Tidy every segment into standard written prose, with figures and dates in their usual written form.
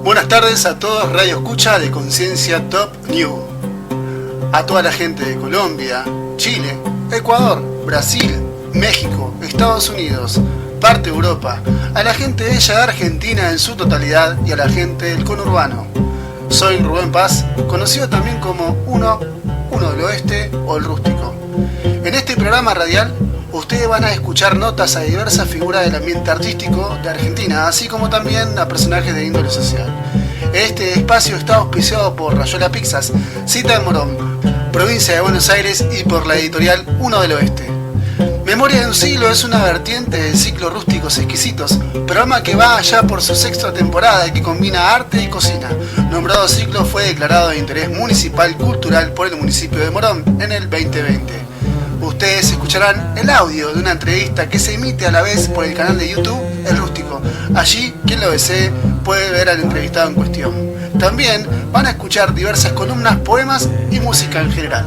Buenas tardes a todos, Radio Escucha de Conciencia Top New. A toda la gente de Colombia, Chile, Ecuador, Brasil, México, Estados Unidos, parte de Europa, a la gente bella de Argentina en su totalidad y a la gente del conurbano. Soy Rubén Paz, conocido también como uno del oeste o el rústico. En este programa radial, ustedes van a escuchar notas a diversas figuras del ambiente artístico de Argentina, así como también a personajes de índole social. Este espacio está auspiciado por Rayuela Pizzas, Cita de Morón, provincia de Buenos Aires, y por la editorial Uno del Oeste. Memoria de un siglo es una vertiente del ciclo Rústicos Exquisitos, programa que va allá por su sexta temporada y que combina arte y cocina. Nombrado ciclo fue declarado de interés municipal cultural por el municipio de Morón en el 2020. Ustedes escucharán el audio de una entrevista que se emite a la vez por el canal de YouTube El Rústico. Allí, quien lo desee puede ver al entrevistado en cuestión. También van a escuchar diversas columnas, poemas y música en general.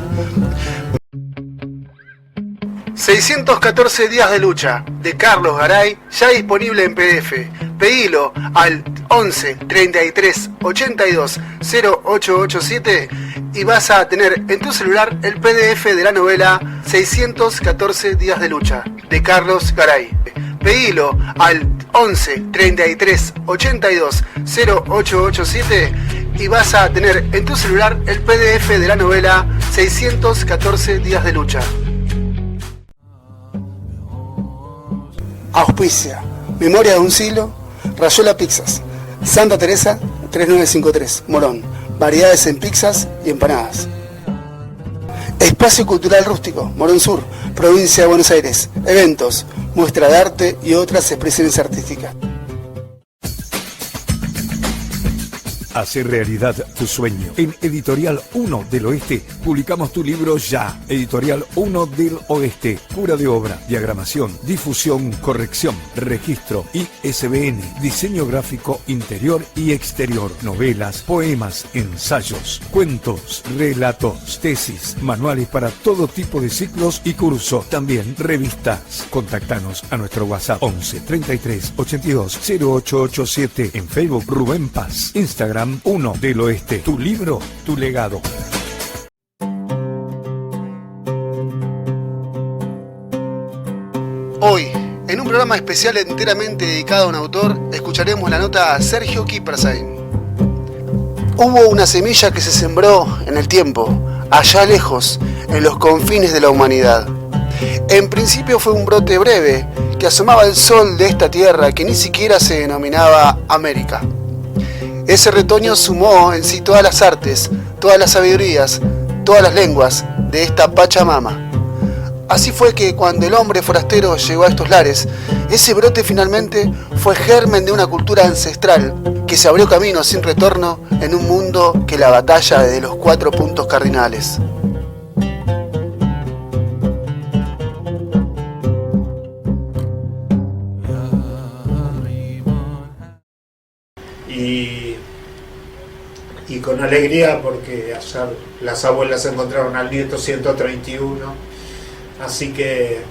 614 días de lucha, de Carlos Garay, ya disponible en PDF. Pedilo al 11 33 82 0887 y vas a tener en tu celular el PDF de la novela 614 días de lucha, de Carlos Garay. Pedilo al 11 33 82 0887 y vas a tener en tu celular el PDF de la novela 614 días de lucha. Auspicia Memoria de un siglo, Rayuela Pizzas, Santa Teresa 3953, Morón. Variedades en pizzas y empanadas. Espacio Cultural Rústico, Morón Sur, provincia de Buenos Aires. Eventos, muestra de arte y otras expresiones artísticas. Hacer realidad tu sueño. En Editorial 1 del Oeste publicamos tu libro ya. Editorial 1 del Oeste. Cura de obra, diagramación, difusión, corrección, registro, ISBN, diseño gráfico interior y exterior, novelas, poemas, ensayos, cuentos, relatos, tesis, manuales para todo tipo de ciclos y cursos. También revistas. Contactanos a nuestro WhatsApp 11 33 82 0887. En Facebook Rubén Paz. Instagram 1 del Oeste. Tu libro, tu legado. Hoy, en un programa especial enteramente dedicado a un autor, escucharemos la nota a Sergio Kiprasain. Hubo una semilla que se sembró en el tiempo, allá lejos, en los confines de la humanidad. En principio fue un brote breve que asomaba al sol de esta tierra que ni siquiera se denominaba América. Ese retoño sumó en sí todas las artes, todas las sabidurías, todas las lenguas de esta Pachamama. Así fue que cuando el hombre forastero llegó a estos lares, ese brote finalmente fue germen de una cultura ancestral que se abrió camino sin retorno en un mundo que la batalla de los 4 puntos cardinales. Y con alegría porque ayer las abuelas encontraron al nieto 131, así que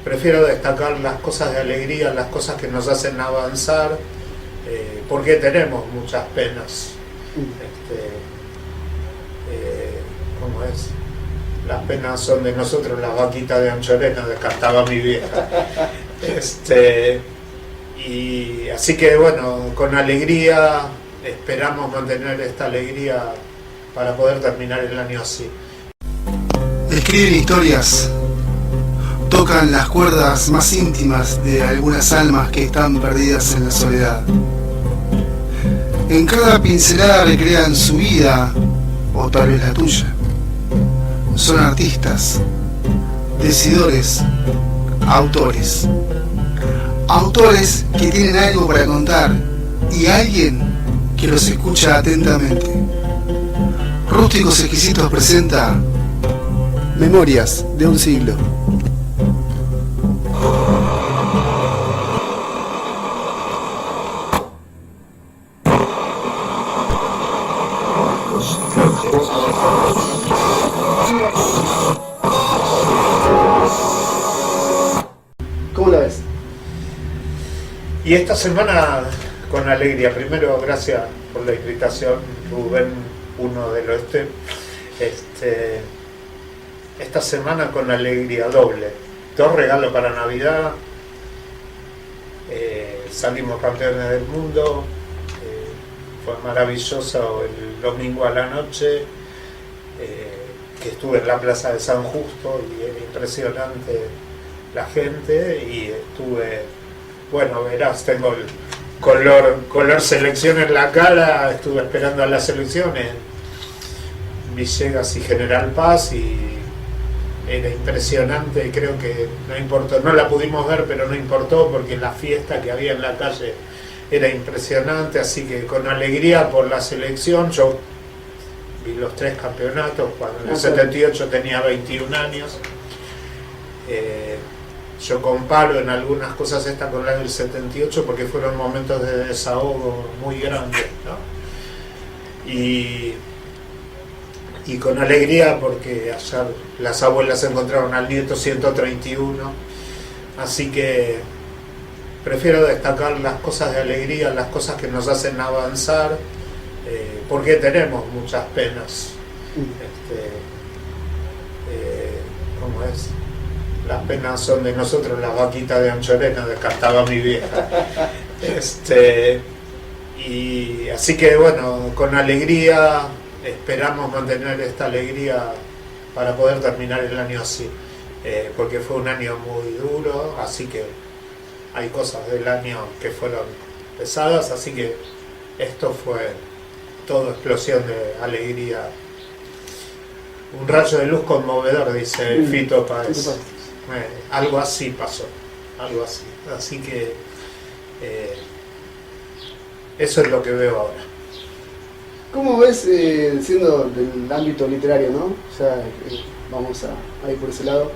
prefiero destacar las cosas de alegría, las cosas que nos hacen avanzar, porque tenemos muchas penas. ¿Cómo es? Las penas son de nosotros, las vaquitas de Anchorena, cantaba mi vieja. Y así que bueno, con alegría esperamos mantener esta alegría para poder terminar el año así. Escriben historias, tocan las cuerdas más íntimas de algunas almas que están perdidas en la soledad. En cada pincelada recrean su vida, o tal vez la tuya. Son artistas, decidores, autores. Autores que tienen algo para contar y alguien que los escucha atentamente. Rústicos Exquisitos presenta Memorias de un siglo. ¿Cómo la ves? Y esta semana con alegría. Primero, gracias por la invitación, Rubén, uno del oeste. Esta semana con alegría doble. 2 regalos para Navidad. Salimos campeones del mundo. Fue maravilloso el domingo a la noche. Que estuve en la Plaza de San Justo y era impresionante la gente. Y estuve, bueno, verás, tengo el color selección en la cara. Estuve esperando a las elecciones Villegas y General Paz y era impresionante. Creo que no importó, no la pudimos ver, pero no importó porque la fiesta que había en la calle era impresionante, así que con alegría por la selección. Yo vi los 3 campeonatos, cuando en el 78 tenía 21 años. Yo comparo en algunas cosas esta con la del 78 porque fueron momentos de desahogo muy grandes, ¿no? Y con alegría porque ayer las abuelas encontraron al nieto 131, así que prefiero destacar las cosas de alegría, las cosas que nos hacen avanzar, porque tenemos muchas penas. ¿Cómo es? Las penas son de nosotros, las vaquitas de Anchorena, cantaba mi vieja. Y así que bueno, con alegría, esperamos mantener esta alegría para poder terminar el año así, porque fue un año muy duro, así que hay cosas del año que fueron pesadas, así que esto fue todo explosión de alegría. Un rayo de luz conmovedor, dice Fito Páez. Algo así pasó, algo así. Así que eso es lo que veo ahora. ¿Cómo ves, siendo del ámbito literario, ¿no? O sea, vamos a ir por ese lado.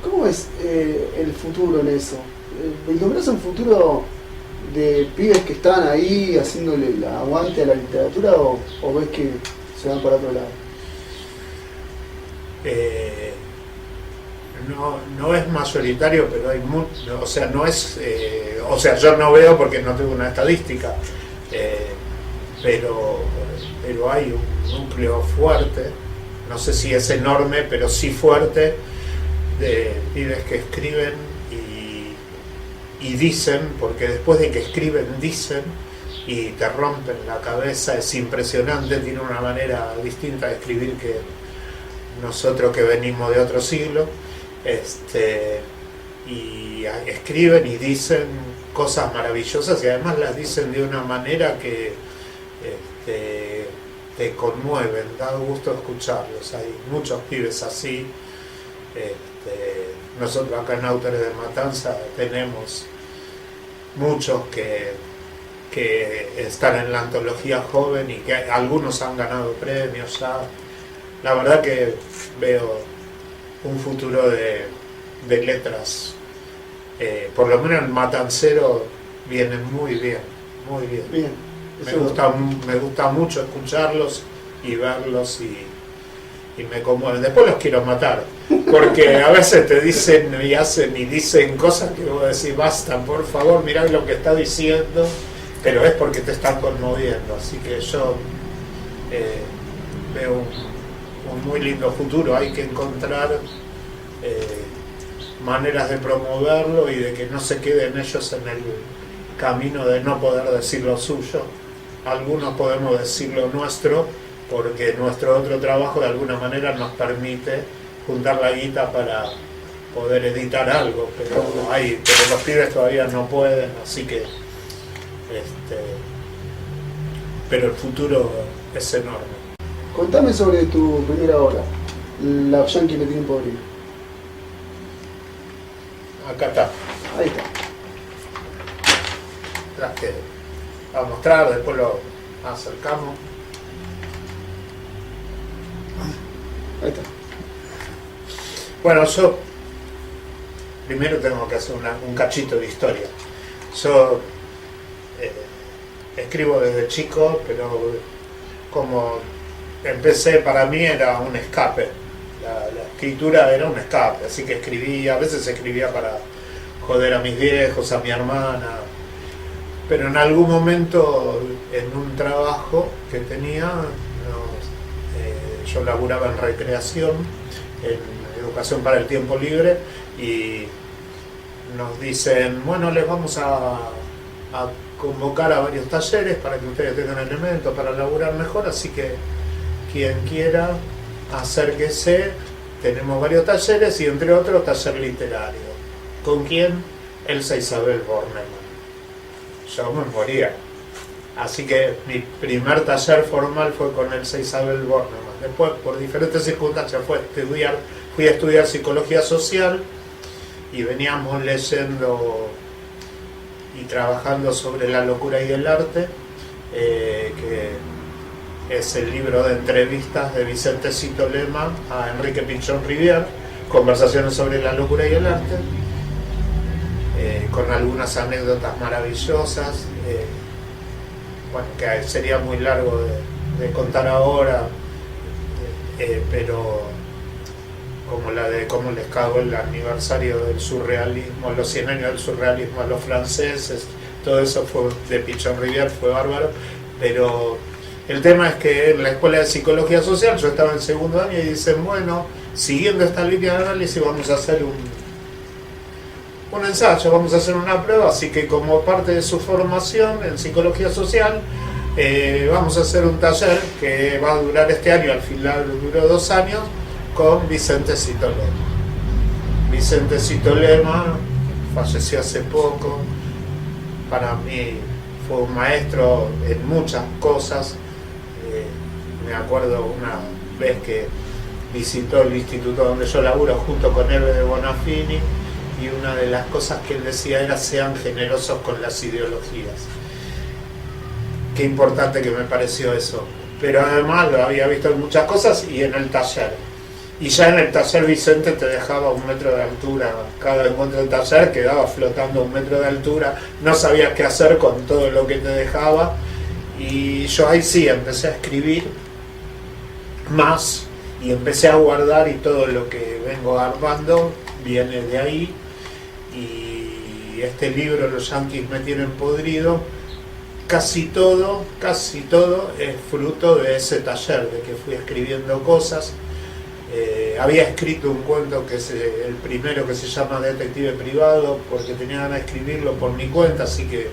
¿Cómo ves el futuro en eso? ¿Vislumbras un futuro de pibes que están ahí haciéndole el aguante a la literatura o ves que se van para otro lado? No es mayoritario, pero hay mucho, o sea, no es, o sea, yo no veo porque no tengo una estadística, pero hay un núcleo fuerte, no sé si es enorme, pero sí fuerte, de pibes que escriben y dicen, porque después de que escriben dicen y te rompen la cabeza, es impresionante, tiene una manera distinta de escribir que nosotros que venimos de otro siglo. Y escriben y dicen cosas maravillosas y además las dicen de una manera que te conmueven, da gusto escucharlos. Hay muchos pibes así. Nosotros acá en Autores de Matanza tenemos muchos que están en la antología joven y que algunos han ganado premios ya. La verdad que veo un futuro de letras, por lo menos el Matancero viene muy bien, muy bien. Me gusta mucho escucharlos y verlos y me conmueven. Después los quiero matar, porque a veces te dicen y hacen y dicen cosas que vos decís, basta, por favor, mirá lo que está diciendo, pero es porque te están conmoviendo, así que yo veo un muy lindo futuro. Hay que encontrar maneras de promoverlo y de que no se queden ellos en el camino de no poder decir lo suyo. Algunos podemos decir lo nuestro porque nuestro otro trabajo de alguna manera nos permite juntar la guita para poder editar algo, pero los pibes todavía no pueden, así que pero el futuro es enorme. Contame sobre tu primera obra, La Yankee me tienen podrido. Acá está. Ahí está. Traje a mostrar, después lo acercamos. Ahí está. Bueno, yo primero tengo que hacer un cachito de historia. Yo escribo desde chico, pero como empecé, para mí era un escape. La escritura era un escape, así que escribía, a veces escribía para joder a mis viejos, a mi hermana, pero en algún momento en un trabajo que tenía, yo laburaba en recreación, en educación para el tiempo libre, y nos dicen, bueno, les vamos a convocar a varios talleres para que ustedes tengan elementos para laburar mejor, así que quien quiera, acérquese. Tenemos varios talleres y entre otros taller literario. ¿Con quién? Elsa Isabel Bornemann. Yo me moría. Así que mi primer taller formal fue con Elsa Isabel Bornemann. Después, por diferentes circunstancias, fui a estudiar psicología social y veníamos leyendo y trabajando sobre la locura y el arte, que es el libro de entrevistas de Vicente Citolema a Enrique Pichón Rivière, Conversaciones sobre la locura y el arte, con algunas anécdotas maravillosas, bueno, que sería muy largo de contar ahora, pero como la de cómo les cagó el aniversario del surrealismo, los 100 años del surrealismo a los franceses, todo eso fue de Pichón Rivière, fue bárbaro, pero el tema es que en la escuela de psicología social yo estaba en segundo año y dicen, bueno, siguiendo esta línea de análisis vamos a hacer un ensayo, vamos a hacer una prueba, así que como parte de su formación en psicología social vamos a hacer un taller que va a durar este año, al final duró 2 años, con Vicente Citolema. Vicente Citolema falleció hace poco, para mí fue un maestro en muchas cosas. Me acuerdo una vez que visitó el instituto donde yo laburo junto con Hervé de Bonafini, y una de las cosas que él decía era: sean generosos con las ideologías. Qué importante que me pareció eso. Pero además lo había visto en muchas cosas y en el taller. Y ya en el taller Vicente te dejaba 1 metro de altura. Cada encuentro del taller quedaba flotando 1 metro de altura. No sabías qué hacer con todo lo que te dejaba. Y yo ahí sí empecé a escribir más y empecé a guardar, y todo lo que vengo armando viene de ahí. Y este libro, Los yanquis me tienen podrido, casi todo es fruto de ese taller, de que fui escribiendo cosas. Había escrito un cuento que es el primero, que se llama Detective Privado, porque tenía ganas de escribirlo por mi cuenta, así que,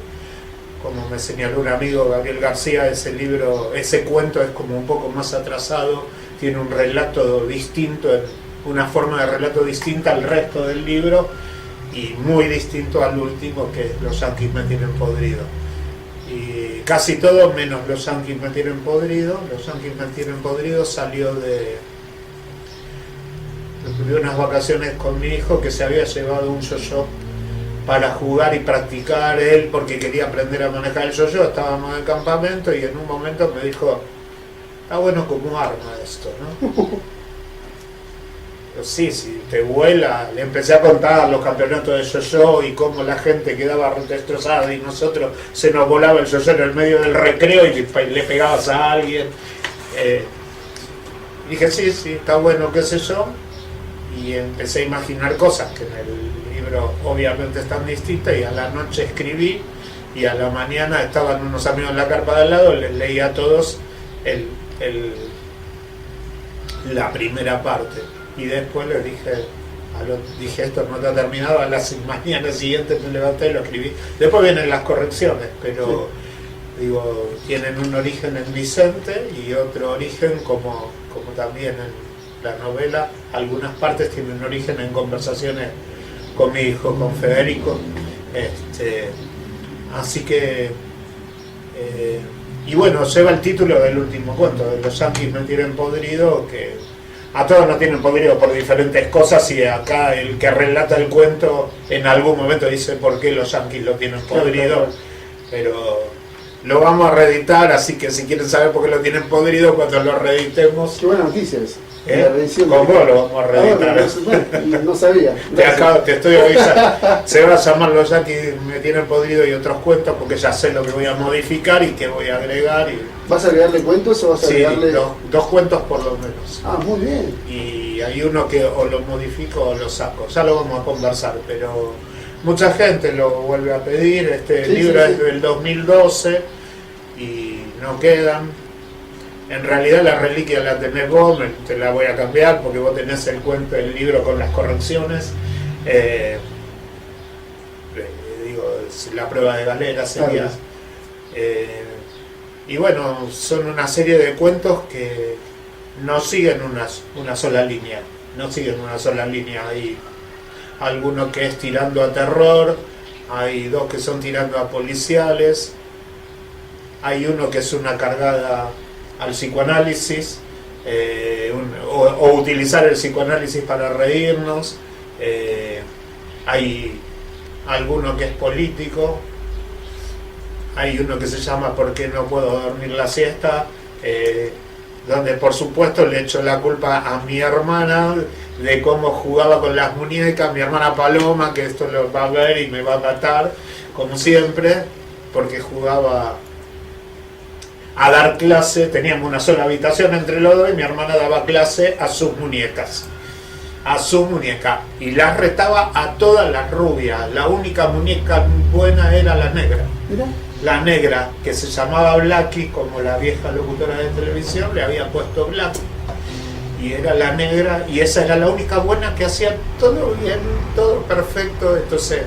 como me señaló un amigo, Gabriel García, ese cuento es como un poco más atrasado, tiene un relato distinto, una forma de relato distinta al resto del libro, y muy distinto al último, que es Los yanquis me tienen podrido. Y casi todo menos Los yanquis me tienen podrido. Los yanquis me tienen podrido salió de unas vacaciones con mi hijo, que se había llevado un yo-yo para jugar y practicar él, porque quería aprender a manejar el yo-yo. Estábamos en el campamento y en un momento me dijo: está bueno como arma esto, ¿no? Sí, si te vuela. Le empecé a contar los campeonatos de yo-yo y cómo la gente quedaba destrozada y nosotros se nos volaba el yo-yo en el medio del recreo y le pegabas a alguien. Dije, sí, está bueno, qué sé yo. Y empecé a imaginar cosas que en el libro obviamente están distintas, y a la noche escribí, y a la mañana estaban unos amigos en la carpa de al lado, les leí a todos la primera parte, y después les dije, esto no está terminado. A las mañanas siguientes me levanté y lo escribí. Después vienen las correcciones, pero sí, digo, tienen un origen en Vicente y otro origen, como también en la novela, algunas partes tienen un origen en conversaciones con mi hijo, con Federico. Así que y bueno, lleva el título del último cuento, de Los yanquis me tienen podrido, que a todos nos tienen podrido por diferentes cosas, y acá el que relata el cuento en algún momento dice por qué los yanquis lo tienen podrido, pero lo vamos a reeditar, así que si quieren saber por qué lo tienen podrido, cuando lo reeditemos. Qué buena noticia eso. ¿Cómo lo vamos a reeditar? No sabía. Te estoy avisando. Se va a llamar Los yanquis me tienen podrido y otros cuentos, porque ya sé lo que voy a modificar y qué voy a agregar. ¿Vas a agregarle cuentos o vas a agregarle...? Sí, dos cuentos por lo menos. Ah, muy bien. Y hay uno que o lo modifico o lo saco. Ya lo vamos a conversar, pero mucha gente lo vuelve a pedir. Este libro es del 2012 y no quedan. En realidad la reliquia la tenés vos, te la voy a cambiar porque vos tenés el cuento del libro con las correcciones. La prueba de galera sería. Y bueno, son una serie de cuentos que no siguen una sola línea. No siguen una sola línea. Hay alguno que es tirando a terror, hay dos que son tirando a policiales, hay uno que es una cargada al psicoanálisis, o utilizar el psicoanálisis para reírnos. Hay alguno que es político, hay uno que se llama ¿Por qué no puedo dormir la siesta?, donde por supuesto le echo la culpa a mi hermana de cómo jugaba con las muñecas, mi hermana Paloma, que esto lo va a ver y me va a matar, como siempre, porque jugaba a dar clase, teníamos una sola habitación entre los dos y mi hermana daba clase a sus muñecas. Y las retaba a todas las rubias. La única muñeca buena era la negra. ¿Mira? La negra, que se llamaba Blacky, como la vieja locutora de televisión, le había puesto Black. Y era la negra, y esa era la única buena que hacía todo bien, todo perfecto. Entonces,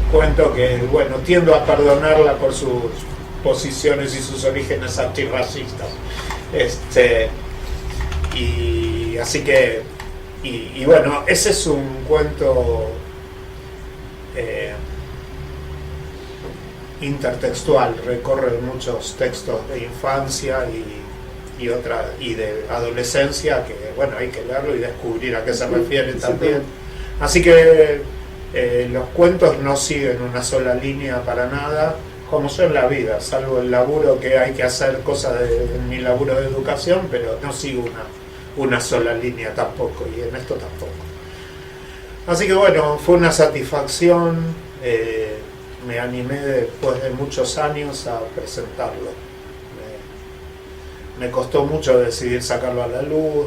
cuento que, bueno, tiendo a perdonarla por sus posiciones y sus orígenes antirracistas. Y así que, y bueno, ese es un cuento intertextual, recorre muchos textos de infancia y de adolescencia, que bueno, hay que leerlo y descubrir a qué se refiere también. Así que los cuentos no siguen una sola línea para nada, como yo en la vida, salvo el laburo que hay que hacer, cosas de mi laburo de educación, pero no sigo una sola línea tampoco, y en esto tampoco. Así que bueno, fue una satisfacción. Me animé después de muchos años a presentarlo. Me costó mucho decidir sacarlo a la luz,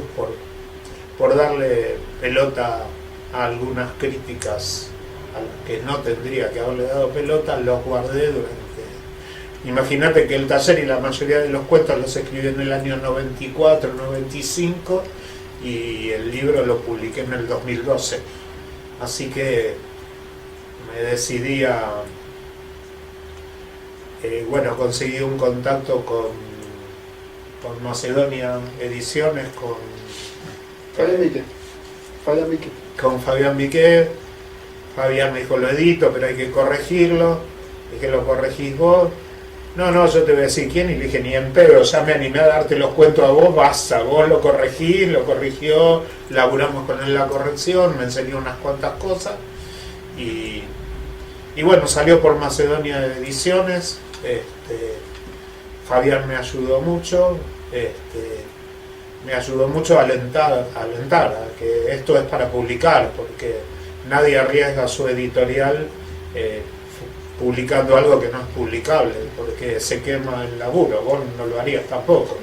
por darle pelota a algunas críticas a las que no tendría que haberle dado pelota. Los guardé durante... Imagínate que el taller y la mayoría de los cuentos los escribí en el año 94, 95, y el libro lo publiqué en el 2012. Así que me decidí a... conseguí un contacto con Macedonia Ediciones, con Fabián Miquel. Fabián me dijo, lo edito, pero hay que corregirlo. Dije, ¿lo corregís vos? No, yo te voy a decir quién. Y le dije, ni en pedo, ya me animé a darte los cuentos a vos, basta, vos lo corregís, lo corrigió, laburamos con él la corrección, me enseñó unas cuantas cosas. Y bueno, salió por Macedonia Ediciones. Fabián me ayudó mucho, a alentar a que esto es para publicar, porque nadie arriesga su editorial publicando algo que no es publicable, porque se quema el laburo. Vos no lo harías tampoco,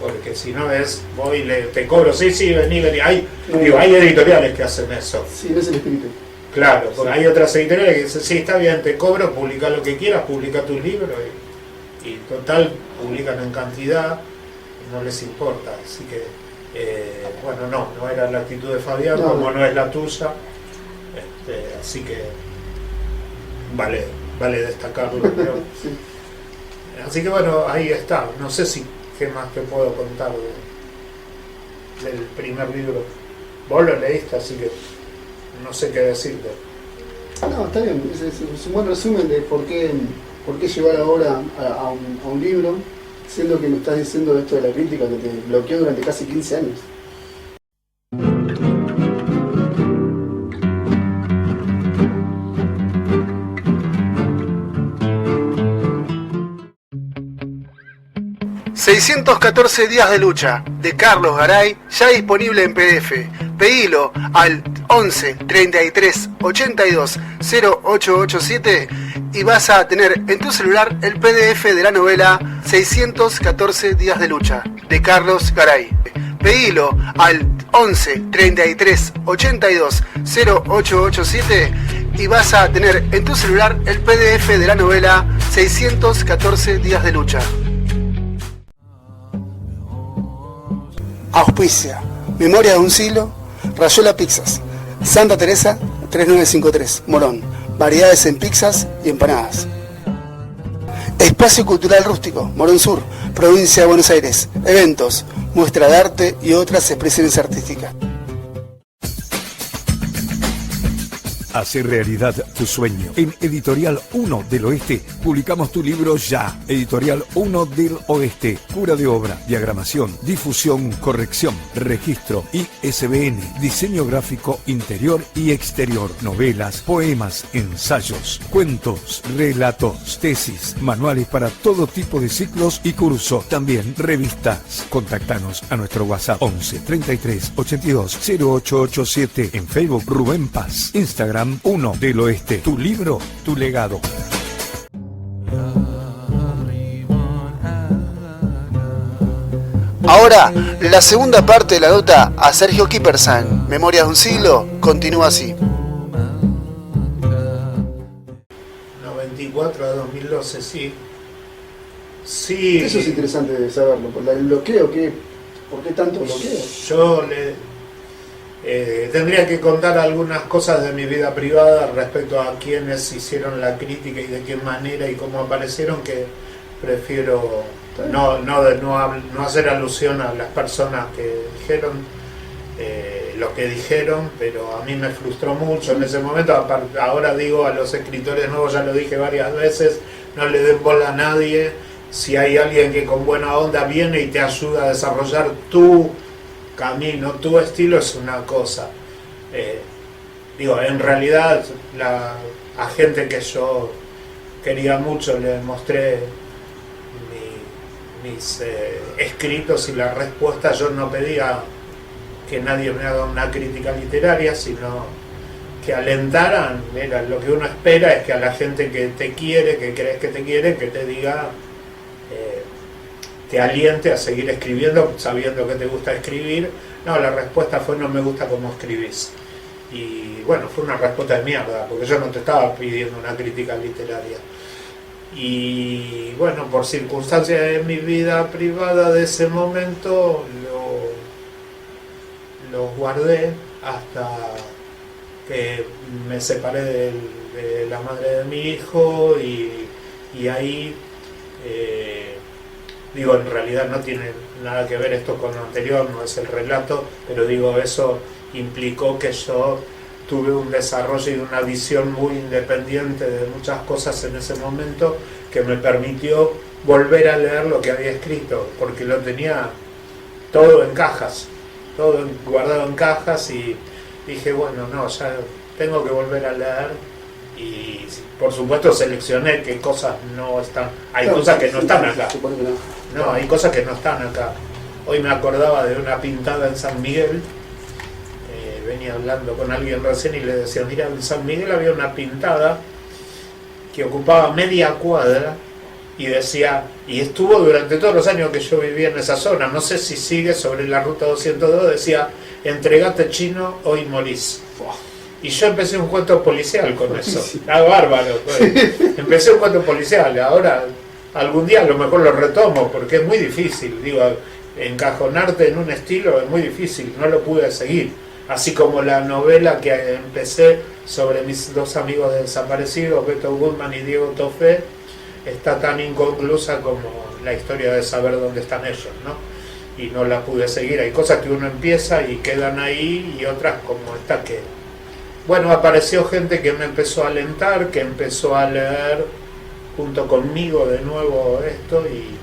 porque si no es, voy y te cobro, sí, vení. Hay editoriales que hacen eso. Sí, no es el espíritu. Claro, porque hay otras editoriales que dicen, sí, está bien, te cobro, publica lo que quieras, publica tu libro, y total, publican en cantidad, no les importa. Así que, no era la actitud de Fabián, como no es la tuya, así que vale destacarlo. Pero, sí. Así que bueno, ahí está. No sé qué más te puedo contar del primer libro. Vos lo leíste, así que no sé qué decirte. No, está bien, es un buen resumen de por qué llevar ahora a un libro, siendo que me estás diciendo esto de la crítica que te bloqueó durante casi 15 años. ...614 días de lucha, de Carlos Garay, ya disponible en PDF. Pedilo al 11 33 82 0887 y vas a tener en tu celular el PDF de la novela 614 días de lucha, de Carlos Garay. Pedilo al 11 33 82 0887 y vas a tener en tu celular el PDF de la novela 614 días de lucha. Auspicia Memoria de un siglo, Rayuela Pizzas, Santa Teresa 3953, Morón. Variedades en pizzas y empanadas. Espacio Cultural Rústico, Morón Sur, Provincia de Buenos Aires. Eventos, muestra de arte y otras expresiones artísticas. Hacer realidad tu sueño. En Editorial 1 del Oeste publicamos tu libro ya. Editorial 1 del Oeste. Cura de obra, diagramación, difusión, corrección, registro, ISBN, diseño gráfico interior y exterior, novelas, poemas, ensayos, cuentos, relatos, tesis, manuales para todo tipo de ciclos y cursos. También revistas. Contactanos a nuestro WhatsApp 11 33 82 0887. En Facebook Rubén Paz. Instagram 1 del Oeste. Tu libro, tu legado. Ahora, la segunda parte de la nota a Sergio Kippersan, Memorias de un siglo, continúa así. 94 a 2012, sí. Sí. Eso es interesante de saberlo. ¿El bloqueo? ¿Por qué tanto bloqueo? Yo tendría que contar algunas cosas de mi vida privada respecto a quienes hicieron la crítica y de qué manera y cómo aparecieron, que prefiero no hacer alusión a las personas que dijeron lo que dijeron, pero a mí me frustró mucho en ese momento. Ahora digo a los escritores nuevos, ya lo dije varias veces, no le den bola a nadie. Si hay alguien que con buena onda viene y te ayuda a desarrollar tu camino, tu estilo, es una cosa. En realidad a gente que yo quería mucho le mostré mis escritos y la respuesta. Yo no pedía que nadie me haga una crítica literaria, sino que alentaran. Mira, lo que uno espera es que a la gente que te quiere, que crees que te quiere, que te diga, te aliente a seguir escribiendo sabiendo que te gusta escribir. No, la respuesta fue: no me gusta cómo escribís. Y bueno, fue una respuesta de mierda, porque yo no te estaba pidiendo una crítica literaria. Y bueno, por circunstancias de mi vida privada de ese momento, lo guardé hasta que me separé de la madre de mi hijo, y ahí en realidad no tiene nada que ver esto con lo anterior, no es el relato, pero eso implicó que yo tuve un desarrollo y una visión muy independiente de muchas cosas en ese momento, que me permitió volver a leer lo que había escrito, porque lo tenía todo en cajas, todo guardado en cajas, y dije, ya tengo que volver a leer. Y por supuesto seleccioné qué cosas no están. Hay cosas que no están acá. No, hay cosas que no están acá. Hoy me acordaba de una pintada en San Miguel. Venía hablando con alguien recién y le decía, mira, en San Miguel había una pintada que ocupaba media cuadra, y decía, y estuvo durante todos los años que yo vivía en esa zona, no sé si sigue, sobre la ruta 202, decía, entregate chino, hoy morís. Y yo empecé un cuento policial con eso. Bárbaro. Empecé un cuento policial. Ahora, algún día a lo mejor lo retomo, porque es muy difícil. Encajonarte en un estilo es muy difícil. No lo pude seguir. Así como la novela que empecé sobre mis dos amigos desaparecidos, Beto Goodman y Diego Toffé, está tan inconclusa como la historia de saber dónde están ellos, ¿no? Y no la pude seguir. Hay cosas que uno empieza y quedan ahí, y otras como esta que... apareció gente que me empezó a alentar, que empezó a leer junto conmigo de nuevo esto, y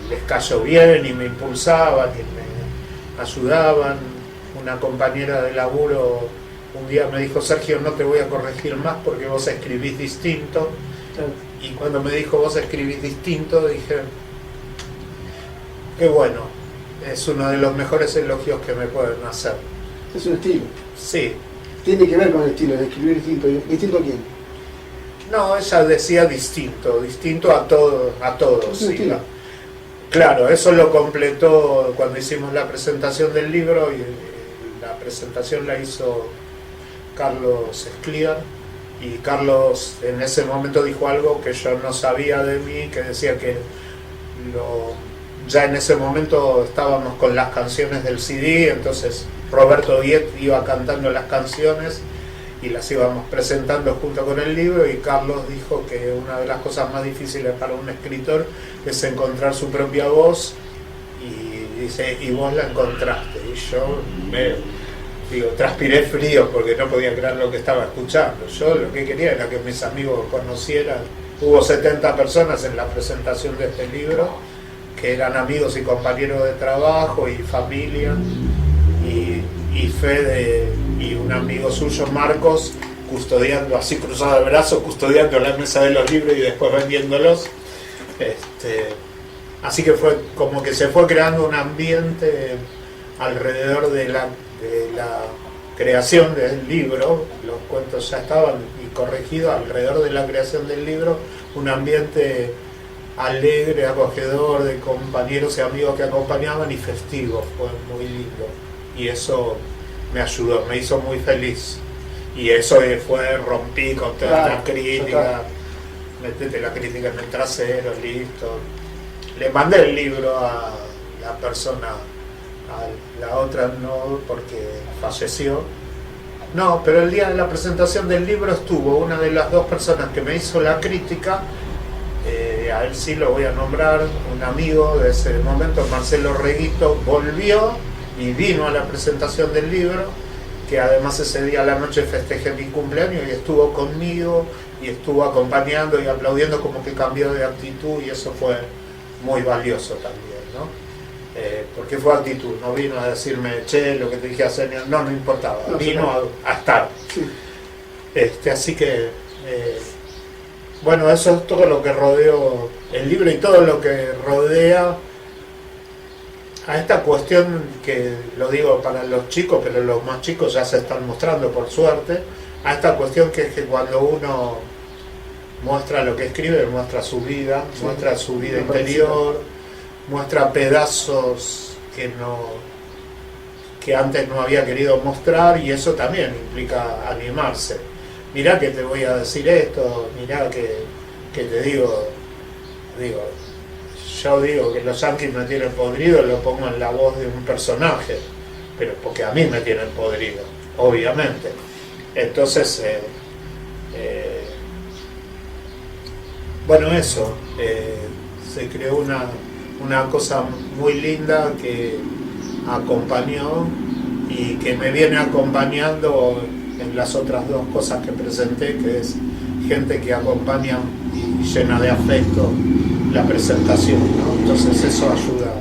les cayó bien y me impulsaban y me ayudaban. Una compañera de laburo un día me dijo, Sergio, no te voy a corregir más porque vos escribís distinto. Y cuando me dijo, vos escribís distinto, dije, qué bueno, es uno de los mejores elogios que me pueden hacer. Es un estilo. Sí. Tiene que ver con el estilo, de escribir distinto. ¿Distinto a quién? No, ella decía distinto a todos. Sí, claro, eso lo completó cuando hicimos la presentación del libro, y la presentación la hizo Carlos Escliar, y Carlos en ese momento dijo algo que yo no sabía de mí, que decía que ya en ese momento estábamos con las canciones del CD, entonces Roberto Diet iba cantando las canciones y las íbamos presentando junto con el libro, y Carlos dijo que una de las cosas más difíciles para un escritor es encontrar su propia voz, y dice, y vos la encontraste. Y yo transpiré frío porque no podía creer lo que estaba escuchando. Yo lo que quería era que mis amigos conocieran. Hubo 70 personas en la presentación de este libro, que eran amigos y compañeros de trabajo y familia, y Fede y un amigo suyo, Marcos, custodiando, así cruzado de brazos, custodiando la mesa de los libros y después vendiéndolos. Así que fue como que se fue creando un ambiente alrededor de la creación del libro. Los cuentos ya estaban y corregidos alrededor de la creación del libro, un ambiente alegre, acogedor, de compañeros y amigos que acompañaban, y festivo. Fue muy lindo, y eso me ayudó, me hizo muy feliz, y eso fue, rompí con toda la crítica, metete la crítica en el trasero, listo. Le mandé el libro a la persona, a la otra no, porque falleció. No, pero el día de la presentación del libro estuvo una de las dos personas que me hizo la crítica, a él sí lo voy a nombrar, un amigo de ese momento, Marcelo Reguito, volvió y vino a la presentación del libro, que además ese día a la noche festejé mi cumpleaños y estuvo conmigo y estuvo acompañando y aplaudiendo, como que cambió de actitud, y eso fue muy valioso también, ¿no? Porque fue actitud, no vino a decirme, che, lo que te dije hace, no importaba, no, vino a estar. Sí. Así que, bueno, eso es todo lo que rodeó el libro y todo lo que rodea a esta cuestión, que lo digo para los chicos, pero los más chicos ya se están mostrando, por suerte, a esta cuestión que es que cuando uno muestra lo que escribe, muestra su vida, sí, muestra su vida interior, muestra pedazos que antes no había querido mostrar, y eso también implica animarse. Mirá que te voy a decir esto, mirá que te digo, yo digo que los Yankees me tienen podrido, lo pongo en la voz de un personaje, pero porque a mí me tienen podrido, obviamente. Entonces, bueno, eso, se creó una cosa muy linda que acompañó y que me viene acompañando en las otras dos cosas que presenté, que es gente que acompaña y llena de afecto la presentación, ¿no? Entonces eso ayuda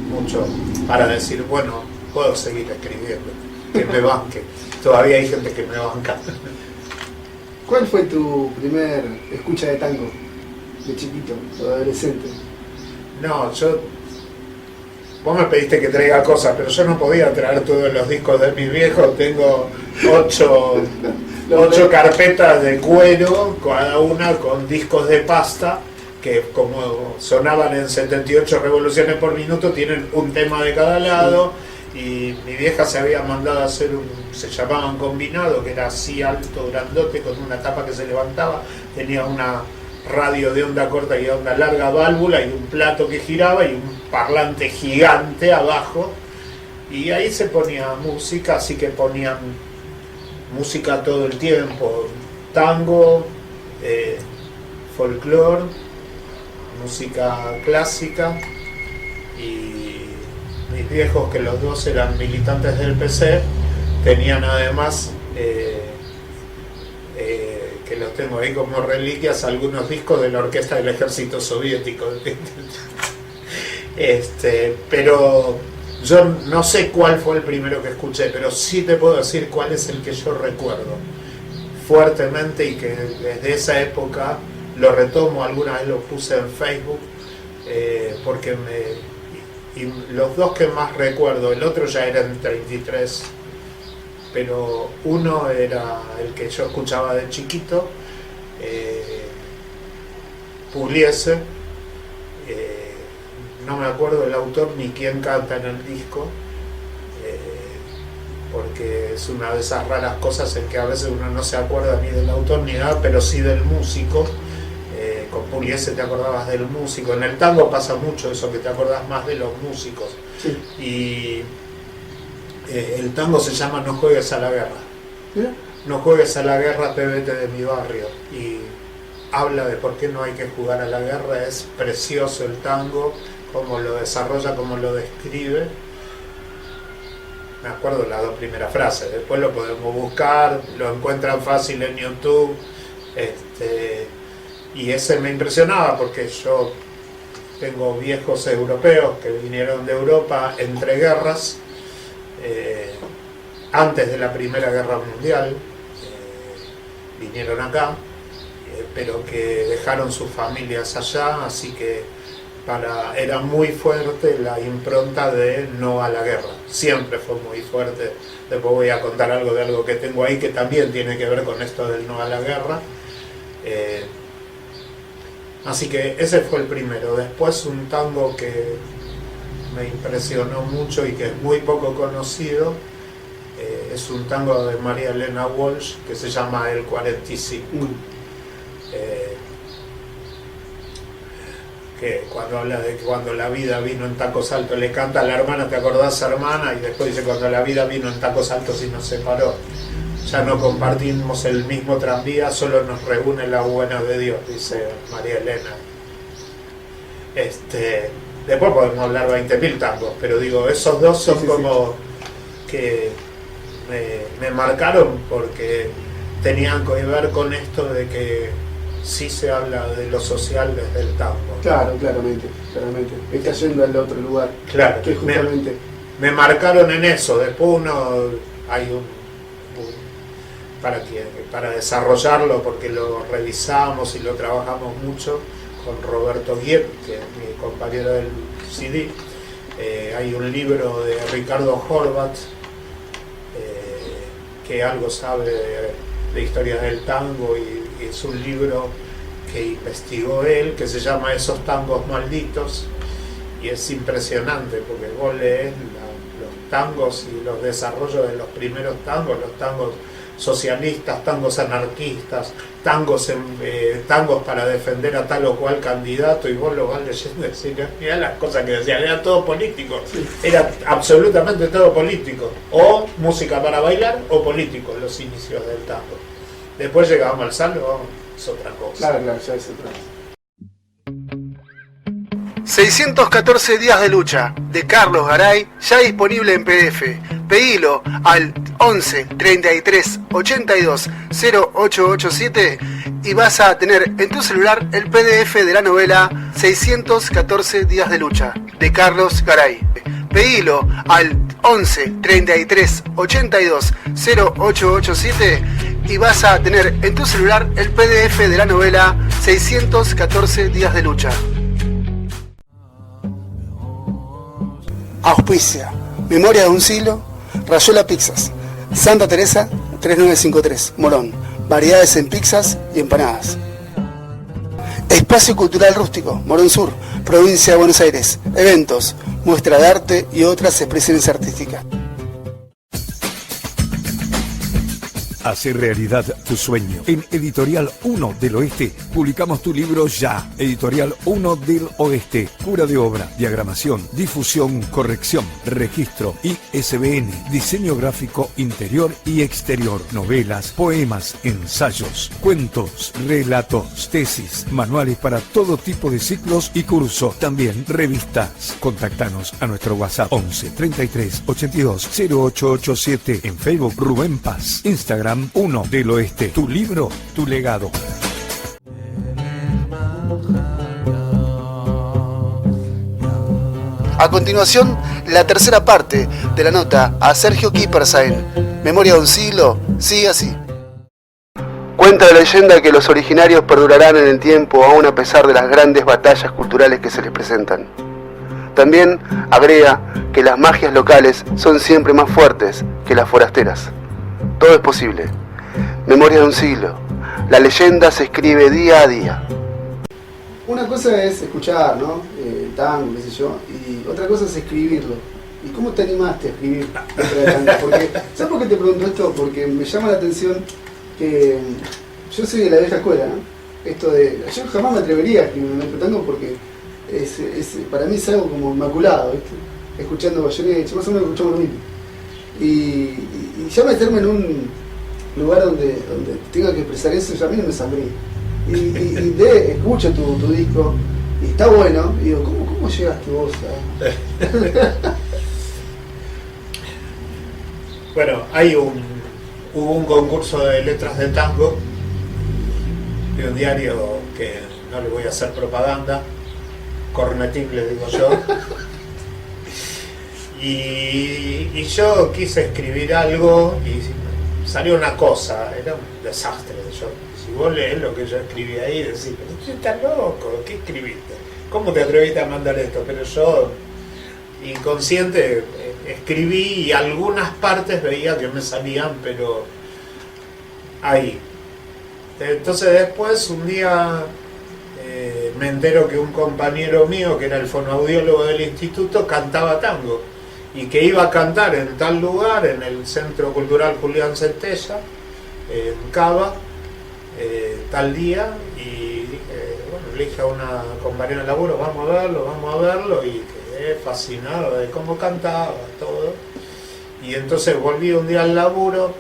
mucho para decir, bueno, puedo seguir escribiendo, que me banque, todavía hay gente que me banca. ¿Cuál fue tu primer escucha de tango de chiquito o de adolescente? No, vos me pediste que traiga cosas, pero yo no podía traer todos los discos de mis viejos. Tengo 8 carpetas de cuero, cada una con discos de pasta, que como sonaban en 78 revoluciones por minuto, tienen un tema de cada lado. Y mi vieja se había mandado a hacer se llamaban combinado, que era así alto, grandote, con una tapa que se levantaba, tenía una radio de onda corta y de onda larga, válvula, y un plato que giraba y un parlante gigante abajo, y ahí se ponía música, así que ponían música todo el tiempo, tango, folclore, música clásica, y mis viejos, que los dos eran militantes del PC, tenían además que los tengo ahí como reliquias, algunos discos de la orquesta del ejército soviético. Pero yo no sé cuál fue el primero que escuché, pero sí te puedo decir cuál es el que yo recuerdo fuertemente, y que desde esa época lo retomo, alguna vez lo puse en Facebook, porque y los dos que más recuerdo, el otro ya era en 33, pero uno era el que yo escuchaba de chiquito, Pugliese, no me acuerdo del autor ni quién canta en el disco, porque es una de esas raras cosas en que a veces uno no se acuerda ni del autor ni nada, pero sí del músico. Con Pugliese te acordabas del músico. En el tango pasa mucho eso, que te acordás más de los músicos. Sí. Y el tango se llama No juegues a la guerra. ¿Sí? No juegues a la guerra, te vete de mi barrio. Y habla de por qué no hay que jugar a la guerra. Es precioso el tango, cómo lo desarrolla, cómo lo describe. Me acuerdo las dos primeras frases, después lo podemos buscar, lo encuentran fácil en YouTube. Y ese me impresionaba porque yo tengo viejos europeos que vinieron de Europa entre guerras, antes de la Primera Guerra Mundial, vinieron acá, pero que dejaron sus familias allá, así que era muy fuerte la impronta de no a la guerra, siempre fue muy fuerte. Después voy a contar algo de algo que tengo ahí que también tiene que ver con esto del no a la guerra. Así que ese fue el primero. Después un tango que me impresionó mucho y que es muy poco conocido, es un tango de María Elena Walsh que se llama El 45. Que cuando habla de que cuando la vida vino en tacos altos, le canta a la hermana, ¿te acordás, hermana? Y después dice, cuando la vida vino en tacos altos y nos separó, ya no compartimos el mismo tranvía, solo nos reúne la buena de Dios, dice María Elena. Después podemos hablar 20.000 tangos, pero digo, esos dos son como que me marcaron porque tenían que ver con esto de que sí se habla de lo social desde el tango. Claro, claramente. Está yendo al otro lugar. Claro, que justamente me marcaron en eso. Después hay para desarrollarlo, porque lo revisamos y lo trabajamos mucho con Roberto Guiep, que es mi compañero del CD. Hay un libro de Ricardo Horvat, que algo sabe de historia del tango, y es un libro que investigó él, que se llama Esos tangos malditos, y es impresionante porque vos lees los tangos y los desarrollos de los primeros tangos, los tangos socialistas, tangos anarquistas, tangos para defender a tal o cual candidato, y vos lo vas leyendo y decís, mirá las cosas que decían, era todo político, era absolutamente todo político, o música para bailar o político, los inicios del tango. Después llegamos al salvo, es otra cosa. Claro, ya es otra cosa. 614 días de lucha, de Carlos Garay, ya disponible en PDF. Pedilo al 11 33 82 0887 y vas a tener en tu celular el PDF de la novela 614 días de lucha, de Carlos Garay. Pedilo al 11 33 82 0887 y vas a tener en tu celular el PDF de la novela 614 días de lucha. Auspicia Memoria de un siglo, Rayuela Pizzas, Santa Teresa 3953, Morón. Variedades en pizzas y empanadas. Espacio Cultural Rústico, Morón Sur, Provincia de Buenos Aires. Eventos, muestra de arte y otras expresiones artísticas. Hacer realidad tu sueño. En Editorial 1 del Oeste publicamos tu libro ya. Editorial 1 del Oeste. Cura de obra, diagramación, difusión, corrección, registro, ISBN, diseño gráfico interior y exterior, novelas, poemas, ensayos, cuentos, relatos, tesis, manuales para todo tipo de ciclos y cursos. También revistas. Contactanos a nuestro WhatsApp 11 33 82 0887. En Facebook Rubén Paz. Instagram 1 del Oeste. Tu libro, tu legado. A continuación, la tercera parte de la nota a Sergio Kippersain. Memoria de un siglo, sigue así. Cuenta la leyenda que los originarios perdurarán en el tiempo aún a pesar de las grandes batallas culturales que se les presentan. También agrega que las magias locales son siempre más fuertes que las forasteras. Todo es posible. Memoria de un siglo. La leyenda se escribe día a día. Una cosa es escuchar, ¿no? Tango, qué sé yo, y otra cosa es escribirlo. ¿Y cómo te animaste a escribir letra de tango? Porque, ¿sabes por qué te pregunto esto? Porque me llama la atención que yo soy de la vieja escuela, ¿no? Esto de, yo jamás me atrevería a escribir una letra de tango porque para mí es algo como inmaculado, ¿viste? Escuchando Goyeneche, más o menos escuchamos lo mismo. Y ya meterme en un lugar donde tenga que expresar eso, ya a mí no me saldría. Escucho tu disco y está bueno, y digo, ¿cómo llegaste vos a...? Bueno, hubo un concurso de letras de tango de un diario que no le voy a hacer propaganda, Cornetín le digo yo. Y yo quise escribir algo y salió una cosa, era un desastre. Si vos lees lo que yo escribí ahí, decís, pero estás loco, ¿qué escribiste? ¿Cómo te atreviste a mandar esto? Pero yo, inconsciente, escribí y algunas partes veía que me salían, pero ahí. Entonces después, un día, me entero que un compañero mío, que era el fonoaudiólogo del instituto, cantaba tango. Y que iba a cantar en tal lugar, en el Centro Cultural Julián Centella, en Cava, tal día, y bueno, le dije a una compañera de laburo, vamos a verlo, y quedé fascinado de cómo cantaba, todo. Y entonces volví un día al laburo,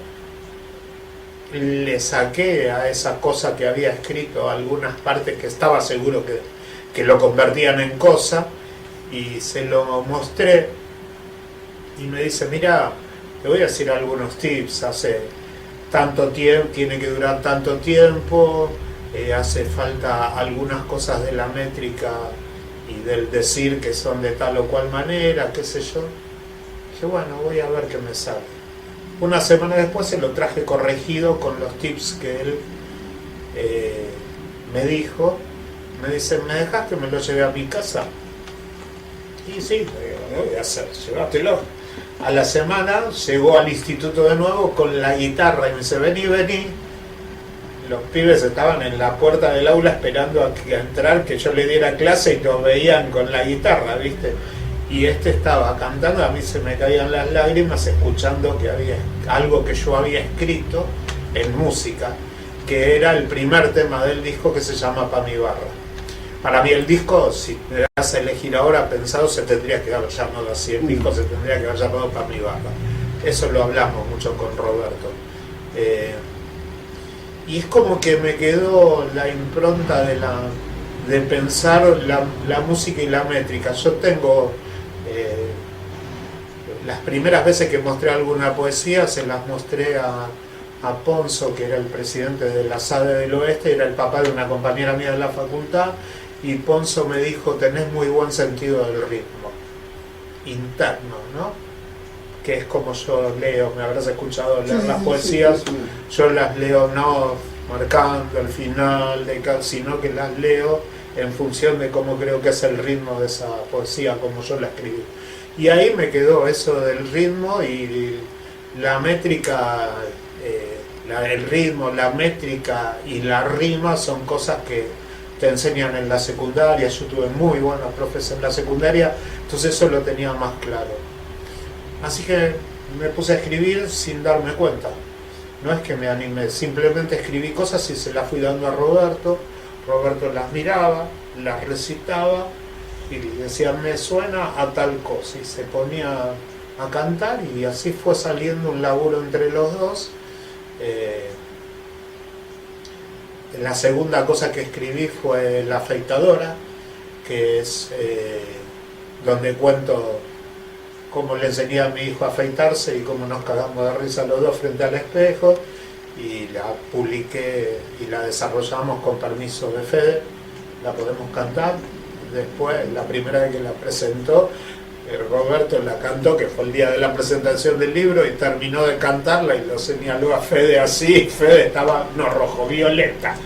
le saqué a esa cosa que había escrito algunas partes que estaba seguro que lo convertían en cosa, y se lo mostré. Y me dice, mira, te voy a decir algunos tips, hace tanto tiempo, tiene que durar tanto tiempo, hace falta algunas cosas de la métrica y del decir que son de tal o cual manera, qué sé yo. Dije, bueno, voy a ver qué me sale. Una semana después se lo traje corregido con los tips que él me dijo. Me dice, ¿me dejas que me lo lleve a mi casa? Y sí, ¿qué voy a hacer? Llévatelo. A la semana llegó al instituto de nuevo con la guitarra y me dice, vení. Los pibes estaban en la puerta del aula esperando a entrar, que yo le diera clase, y nos veían con la guitarra, ¿viste? Y estaba cantando, a mí se me caían las lágrimas escuchando que había algo que yo había escrito en música, que era el primer tema del disco, que se llama Pa' mi barra. Para mí el disco, si me das a elegir ahora, pensado, se tendría que haber llamado así, el disco se tendría que haber llamado Pa' mi barra. Eso lo hablamos mucho con Roberto. Y es como que me quedó la impronta de pensar la música y la métrica. Yo tengo, las primeras veces que mostré alguna poesía, se las mostré a Ponzo, que era el presidente de la SADE del Oeste, era el papá de una compañera mía de la facultad, y Ponzo me dijo, tenés muy buen sentido del ritmo interno, ¿no? Que es como yo leo, me habrás escuchado leer las poesías, yo las leo no marcando el final, sino que las leo en función de cómo creo que es el ritmo de esa poesía, como yo la escribí. Y ahí me quedó eso del ritmo y la métrica, el ritmo, la métrica y la rima son cosas que te enseñan en la secundaria. Yo tuve muy buenos profes en la secundaria, entonces eso lo tenía más claro. Así que me puse a escribir sin darme cuenta. No es que me animé, simplemente escribí cosas y se las fui dando a Roberto. Roberto las miraba, las recitaba y decía, me suena a tal cosa, y se ponía a cantar, y así fue saliendo un laburo entre los dos. La segunda cosa que escribí fue La afeitadora, que es donde cuento cómo le enseñé a mi hijo a afeitarse y cómo nos cagamos de risa los dos frente al espejo, y la publiqué y la desarrollamos con permiso de Fede. La podemos cantar. Después, la primera vez que la presentó, Roberto la cantó, que fue el día de la presentación del libro, y terminó de cantarla y lo señaló a Fede así. Fede estaba, no rojo, violeta.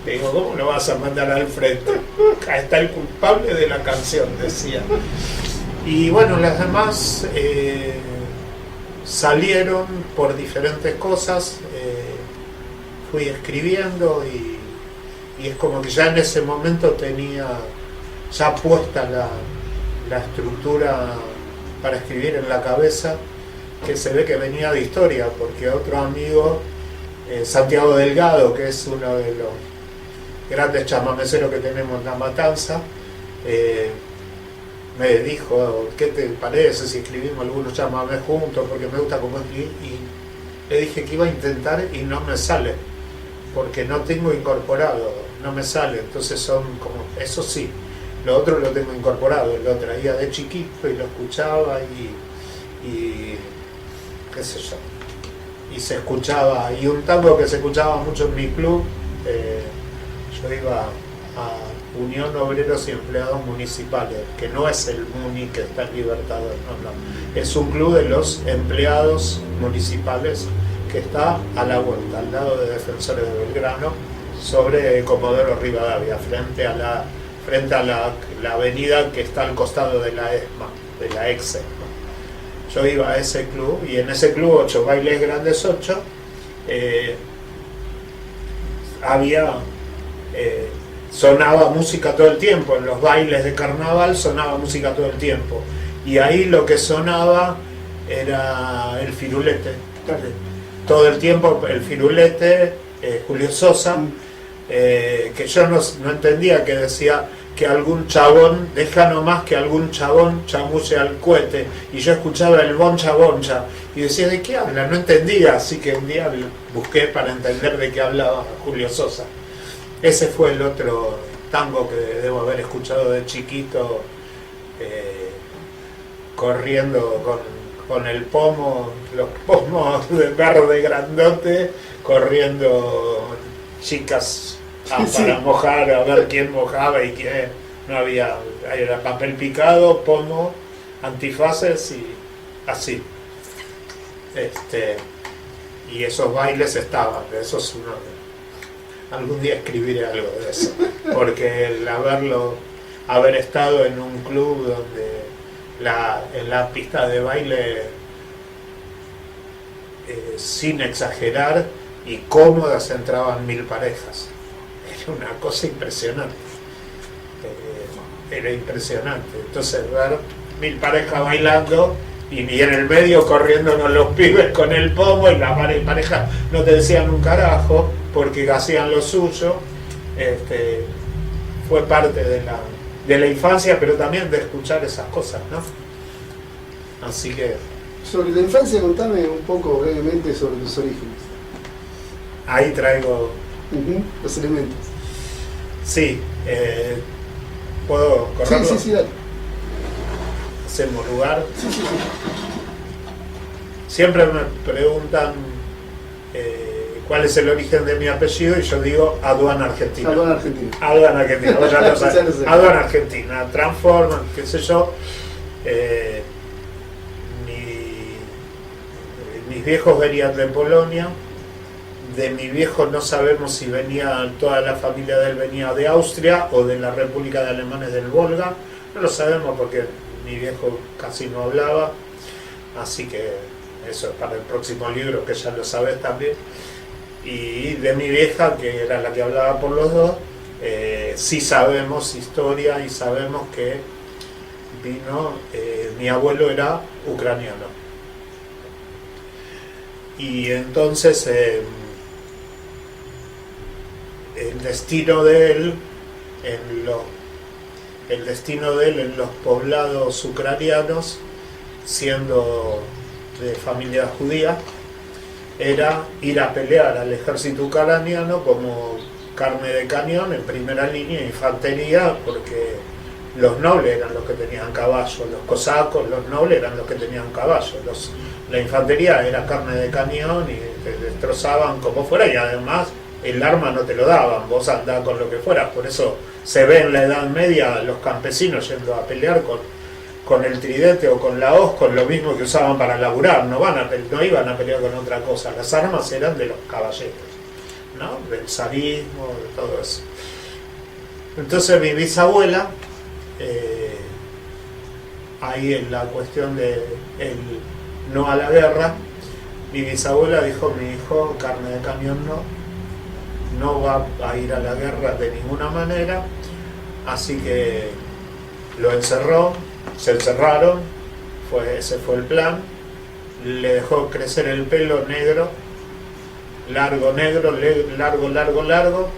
Le digo, ¿cómo lo vas a mandar al frente? Acá está el culpable de la canción, decía. Y bueno, las demás salieron por diferentes cosas. Fui escribiendo y es como que ya en ese momento tenía ya puesta la estructura para escribir en la cabeza, que se ve que venía de historia, porque otro amigo, Santiago Delgado, que es uno de los grandes chamameceros que tenemos en La Matanza, me dijo, ¿qué te parece si escribimos algunos chamamés juntos? Porque me gusta cómo escribir, y le dije que iba a intentar y no me sale, porque no tengo incorporado, no me sale, entonces son como, eso sí, lo otro lo tengo incorporado, lo traía de chiquito y lo escuchaba y qué sé yo, y se escuchaba, y un tango que se escuchaba mucho en mi club, yo iba a Unión Obreros y Empleados Municipales, que no es el MUNI que está en Libertador, no, es un club de los empleados municipales que está a la vuelta, al lado de Defensores de Belgrano, sobre Comodoro Rivadavia, frente a la avenida que está al costado de la ESMA, de la ex ESMA. Yo iba a ese club, y en ese club 8 bailes grandes 8 había sonaba música todo el tiempo, en los bailes de carnaval sonaba música todo el tiempo, y ahí lo que sonaba era el firulete, todo el tiempo el firulete, Julio Sosa, que yo no entendía, que decía que algún chabón, deja nomás que algún chabón chamulle al cohete, y yo escuchaba el boncha boncha, y decía, ¿de qué habla? No entendía, así que un día busqué para entender de qué hablaba Julio Sosa. Ese fue el otro tango que debo haber escuchado de chiquito, corriendo con el pomo, los pomos de verde grandote, corriendo chicas para mojar, a ver quién mojaba y quién no había, era papel picado, pomo, antifaces y así. Y esos bailes estaban, eso es uno de... Algún día escribiré algo de eso, porque el haber estado en un club donde en la pista de baile, sin exagerar, y cómodas entraban 1000 parejas. Era una cosa impresionante. Era impresionante. Entonces ver 1000 parejas bailando y en el medio corriéndonos los pibes con el pomo, y las parejas no te decían un carajo porque hacían lo suyo. Fue parte de la infancia, pero también de escuchar esas cosas, ¿no? Así que... Sobre la infancia, contame un poco brevemente sobre tus orígenes. Ahí traigo... los elementos. Sí, ¿puedo correrlo? Sí, dale. Hacemos lugar. Sí. Siempre me preguntan cuál es el origen de mi apellido, y yo digo Aduana Argentina. Aduana Argentina. Aduana Argentina, vos ya lo sabés. Aduana Argentina, Transforma, qué sé yo. Mis viejos venían de Polonia. De mi viejo no sabemos si venía, toda la familia de él venía de Austria o de la República de Alemanes del Volga. No lo sabemos porque mi viejo casi no hablaba. Así que eso es para el próximo libro, que ya lo sabes también. Y de mi vieja, que era la que hablaba por los dos, sí sabemos historia y sabemos que vino, mi abuelo era ucraniano. Y entonces el destino de él en los poblados ucranianos, siendo de familia judía, era ir a pelear al ejército ucraniano como carne de cañón en primera línea, infantería, porque los nobles eran los que tenían caballos, los cosacos, los nobles eran los que tenían caballos, la infantería era carne de cañón y te destrozaban como fuera, y además el arma no te lo daban, vos andás con lo que fuera. Por eso se ve en la Edad Media los campesinos yendo a pelear con el tridente o con la hoz, con lo mismo que usaban para laburar, no iban a pelear con otra cosa, las armas eran de los caballeros, ¿no? Del zarismo, de todo eso. Entonces mi bisabuela, ahí en la cuestión de el no a la guerra, mi bisabuela dijo: mi hijo, carne de cañón no va a ir a la guerra de ninguna manera, así que lo encerró, se encerraron, Ese fue el plan. Le dejó crecer el pelo negro, largo, negro, largo, largo, largo.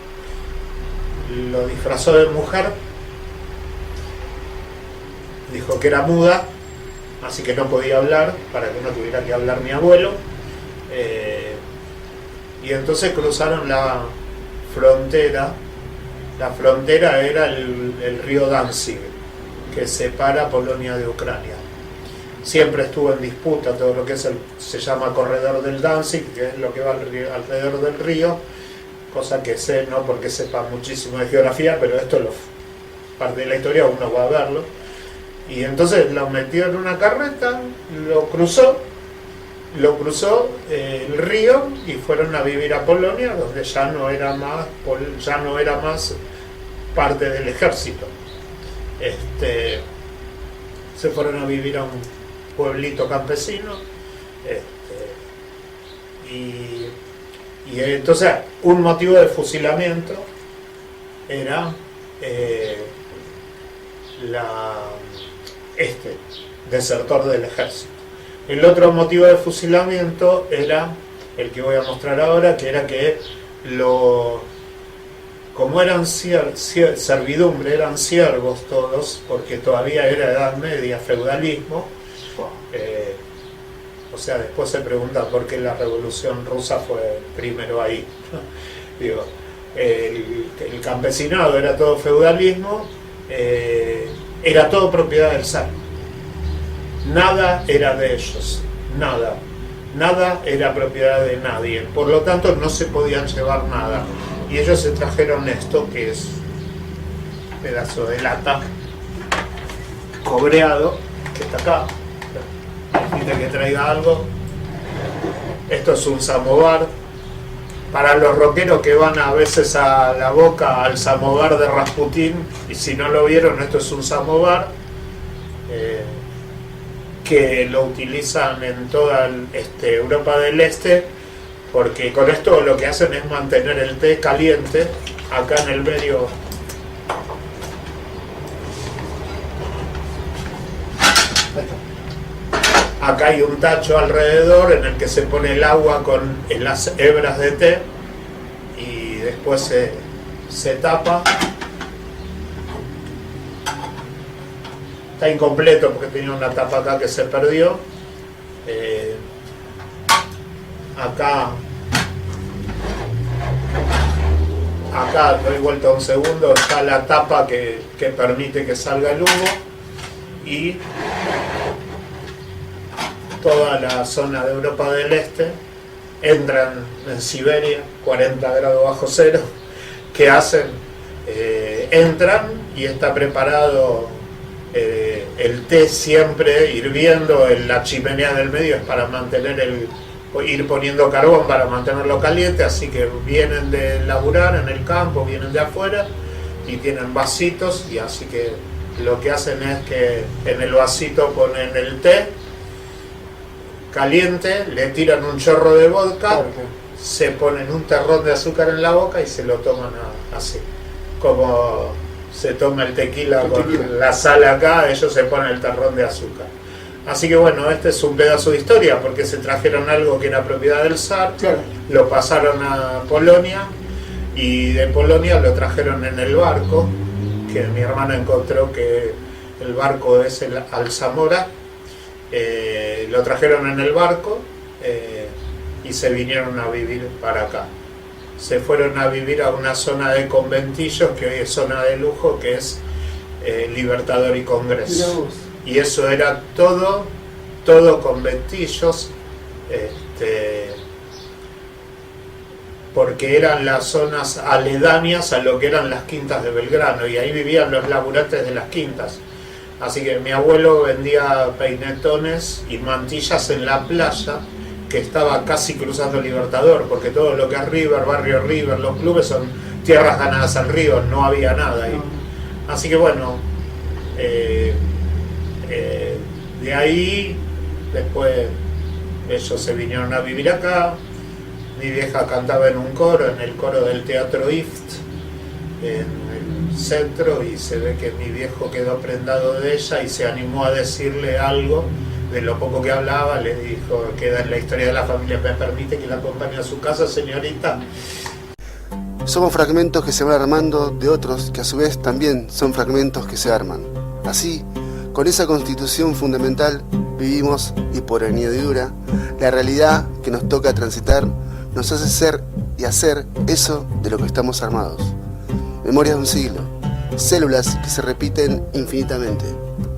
Lo disfrazó de mujer. Dijo que era muda, así que no podía hablar, para que no tuviera que hablar mi abuelo. Y entonces cruzaron la frontera. La frontera era el río Danzig, que separa Polonia de Ucrania. Siempre estuvo en disputa todo lo que se llama corredor del Danzig, que es lo que va alrededor del río, cosa que sé, no porque sepa muchísimo de geografía, pero esto parte de la historia uno va a verlo. Y entonces lo metió en una carreta, lo cruzó el río y fueron a vivir a Polonia, donde ya no era más parte del ejército. Se fueron a vivir a un pueblito campesino, y entonces un motivo de fusilamiento era desertor del ejército. El otro motivo de fusilamiento era el que voy a mostrar ahora, que era que como eran servidumbre, eran siervos todos, porque todavía era Edad Media, feudalismo. O sea, después se pregunta por qué la Revolución Rusa fue primero ahí. Digo, el campesinado era todo feudalismo, era todo propiedad del zar. Nada era de ellos, nada era propiedad de nadie, por lo tanto no se podían llevar nada. Y ellos se trajeron esto, que es un pedazo de lata cobreado, que está acá. Necesita que traiga algo. Esto es un samovar. Para los rockeros que van a veces a la Boca al samovar de Rasputín, y si no lo vieron, esto es un samovar que lo utilizan en toda Europa del Este, porque con esto lo que hacen es mantener el té caliente. Acá en el medio acá hay un tacho alrededor en el que se pone el agua con las hebras de té y después se tapa. Está incompleto porque tenía una tapa acá que se perdió. Acá doy vuelta un segundo, está la tapa que permite que salga el humo, y toda la zona de Europa del Este entran en Siberia, 40 grados bajo cero. ¿Qué hacen? Entran y está preparado el té siempre hirviendo en la chimenea del medio, es para ir poniendo carbón para mantenerlo caliente, así que vienen de laburar en el campo, vienen de afuera y tienen vasitos, y así que lo que hacen es que en el vasito ponen el té caliente, le tiran un chorro de vodka, se ponen un terrón de azúcar en la boca y se lo toman así, como se toma el tequila con la sal acá, ellos se ponen el terrón de azúcar. Así que bueno, este es un pedazo de historia, porque se trajeron algo que era propiedad del zar, claro, lo pasaron a Polonia, y de Polonia lo trajeron en el barco, que mi hermana encontró que el barco es el Alzamora. Lo trajeron en el barco y se vinieron a vivir para acá. Se fueron a vivir a una zona de conventillos, que hoy es zona de lujo, que es Libertador y Congreso. Y eso era todo conventillos, porque eran las zonas aledañas a lo que eran las quintas de Belgrano, y ahí vivían los laburantes de las quintas. Así que mi abuelo vendía peinetones y mantillas en la playa, que estaba casi cruzando Libertador, porque todo lo que es River, barrio River, los clubes son tierras ganadas al río, no había nada ahí. Así que bueno, de ahí después ellos se vinieron a vivir acá. Mi vieja cantaba en un coro, en el coro del Teatro Ift, en el centro, y se ve que mi viejo quedó prendado de ella y se animó a decirle algo de lo poco que hablaba, le dijo que la historia de la familia me permite que la acompañe a su casa, señorita. Somos fragmentos que se van armando de otros que a su vez también son fragmentos que se arman. Así, con esa constitución fundamental, vivimos y por añadidura, la realidad que nos toca transitar nos hace ser y hacer eso de lo que estamos armados. Memorias de un siglo, células que se repiten infinitamente.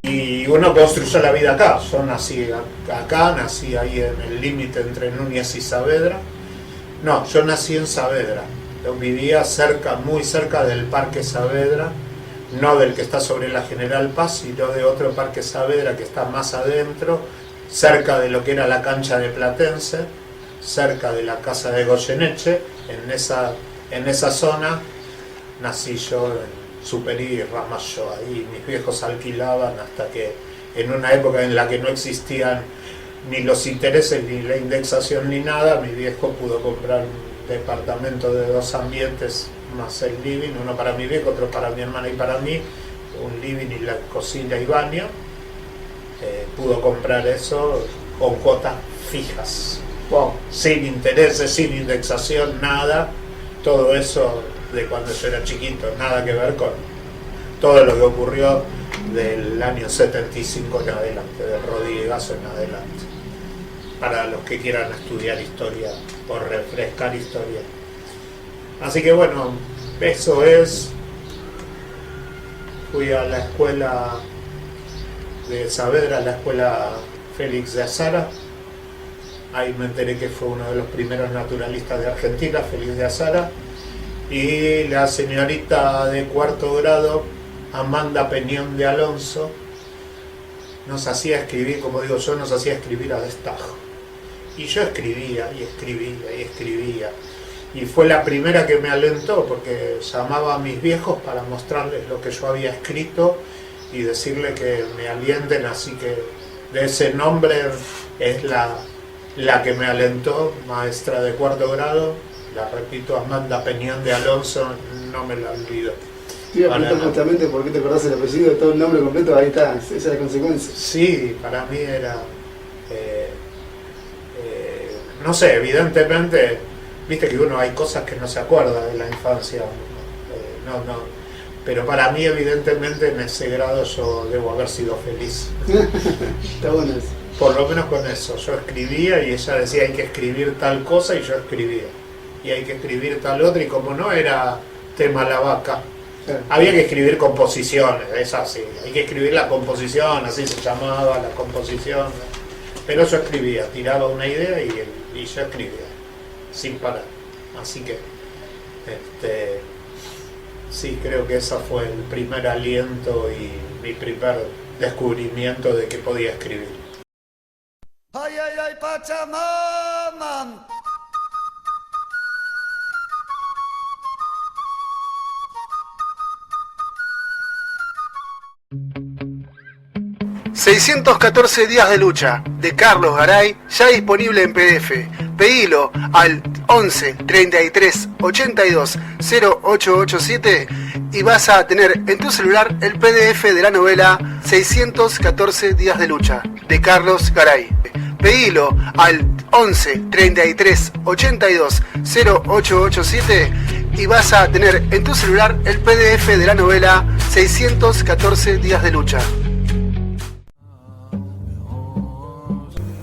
Y uno construyó la vida acá. Yo nací acá, nací ahí en el límite entre Núñez y Saavedra. No, yo nací en Saavedra. Yo vivía cerca, muy cerca del Parque Saavedra, no del que está sobre la General Paz, sino de otro Parque Saavedra que está más adentro, cerca de lo que era la cancha de Platense, cerca de la casa de Goyeneche. En esa zona nací yo, en Superí y Ramallo. Ahí mis viejos alquilaban hasta que, en una época en la que no existían ni los intereses, ni la indexación, ni nada, mi viejo pudo comprar un departamento de 2 ambientes más el living, uno para mi viejo, otro para mi hermana y para mí, un living y la cocina y baño. Pudo comprar eso con cuotas fijas, Wow. sin intereses, sin indexación, nada. Todo eso de cuando yo era chiquito, nada que ver con todo lo que ocurrió del año 75 en adelante, del Rodriguegazo en adelante. Para los que quieran estudiar historia o refrescar historia. Así que bueno, eso es. Fui a la escuela de Saavedra, a la escuela Félix de Azara. Ahí me enteré que fue uno de los primeros naturalistas de Argentina, Félix de Azara. Y la señorita de 4º grado, Amanda Peñón de Alonso, nos hacía escribir, como digo yo, nos hacía escribir a destajo. Y yo escribía y escribía y escribía. Y fue la primera que me alentó, porque llamaba a mis viejos para mostrarles lo que yo había escrito y decirle que me alienten. Así que de ese nombre es la que me alentó, maestra de 4º grado. La repito, Amanda Peñón de Alonso, no me la olvido. Te iba a preguntar justamente por qué te acordás el apellido, todo el nombre completo, ahí está, esa es la consecuencia. Sí, para mí era, no sé, evidentemente, viste que uno hay cosas que no se acuerda de la infancia, pero para mí evidentemente en ese grado yo debo haber sido feliz. Está bueno eso. Por lo menos con eso, yo escribía y ella decía hay que escribir tal cosa y yo escribía. Y hay que escribir tal otra, y como no era tema la vaca, había que escribir composiciones, es así, hay que escribir la composición, así se llamaba la composición, pero yo escribía, tiraba una idea y yo escribía, sin parar. Así que, sí, creo que ese fue el primer aliento y mi primer descubrimiento de que podía escribir. Ay, ay, ay, Pachamama. 614 días de lucha, de Carlos Garay, ya disponible en PDF. Pedilo al 11 33 82 0887 y vas a tener en tu celular el PDF de la novela 614 días de lucha, de Carlos Garay. Pedilo al 11 33 82 0887 y vas a tener en tu celular el PDF de la novela 614 días de lucha.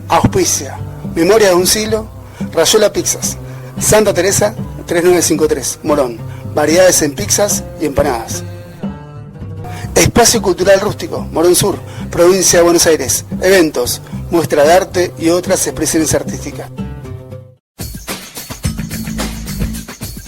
Auspicia Memoria de un siglo, Rayuela Pizzas, Santa Teresa 3953, Morón. Variedades en pizzas y empanadas. Espacio Cultural Rústico, Morón Sur, Provincia de Buenos Aires. Eventos, muestra de arte y otras expresiones artísticas.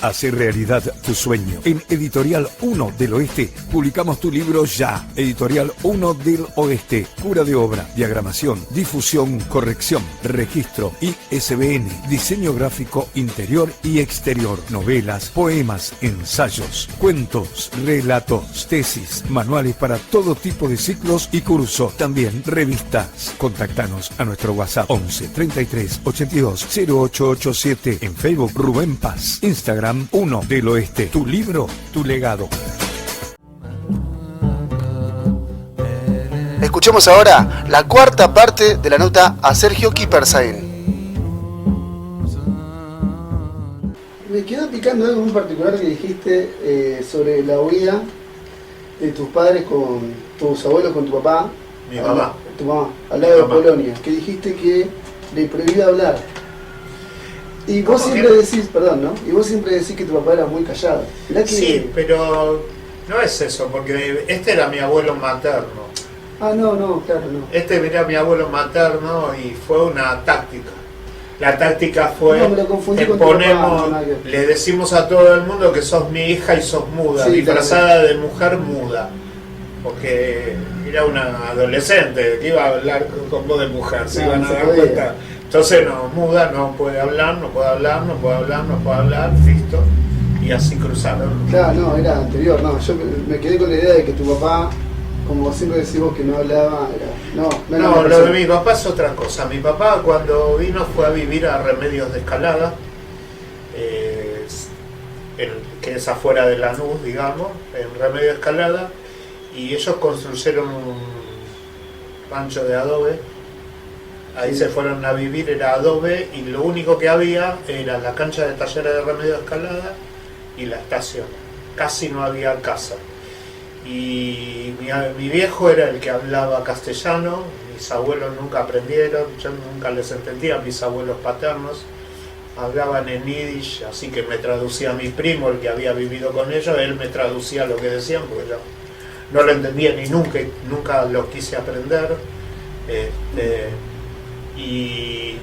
Hacer realidad tu sueño. En Editorial 1 del Oeste publicamos tu libro ya. Editorial 1 del Oeste. Cura de obra, diagramación, difusión, corrección, registro, ISBN, diseño gráfico interior y exterior, novelas, poemas, ensayos, cuentos, relatos, tesis, manuales para todo tipo de ciclos y cursos. También revistas. Contactanos a nuestro WhatsApp 11 33 82 0887. En Facebook Rubén Paz. Instagram 1 del Oeste. Tu libro, tu legado. Escuchemos ahora la cuarta parte de la nota a Sergio Kipersain. Me quedó picando algo muy particular que dijiste sobre la huida de tus padres con tus abuelos, con tu papá. Mi mamá. Tu mamá, al lado de Polonia, que dijiste que le prohibía hablar. Y vos siempre decís, perdón, ¿no? Y vos siempre decís que tu papá era muy callado. Mirá que... Sí, pero no es eso, porque este era mi abuelo materno. Ah, no, claro, no. Este era mi abuelo materno y fue una táctica. La táctica fue, No, me lo confundí te con tu ponemos, papá, no, le decimos a todo el mundo que sos mi hija y sos muda, Sí, disfrazada de mujer muda. Porque era una adolescente que iba a hablar con voz de mujer, se iban a dar cuenta. Entonces no, muda, no puede hablar, listo. Y así cruzaron. Claro, no, era anterior, no. Yo me quedé con la idea de que tu papá, como siempre decís vos que no hablaba, era... No, lo de mi papá es otra cosa. Mi papá cuando vino fue a vivir a Remedios de Escalada, que es afuera de Lanús, digamos, en Remedios de Escalada, y ellos construyeron un rancho de adobe. Ahí se fueron a vivir, era adobe, y lo único que había era la cancha de talleres de Remedios de Escalada y la estación. Casi no había casa. Y mi viejo era el que hablaba castellano, mis abuelos nunca aprendieron, yo nunca les entendía, mis abuelos paternos hablaban en yiddish, así que me traducía mi primo, el que había vivido con ellos, él me traducía lo que decían, porque yo no lo entendía ni nunca lo quise aprender. Y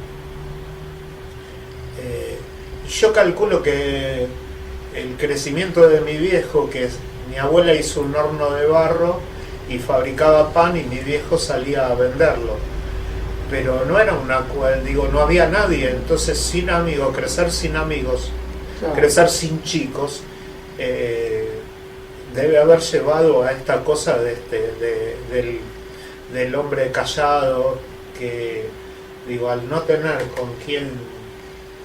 yo calculo que el crecimiento de mi viejo, que mi abuela hizo un horno de barro y fabricaba pan y mi viejo salía a venderlo, pero no era no había nadie, entonces sin amigos, crecer sin amigos, claro, crecer sin chicos, debe haber llevado a esta cosa del hombre callado que, al no tener con quién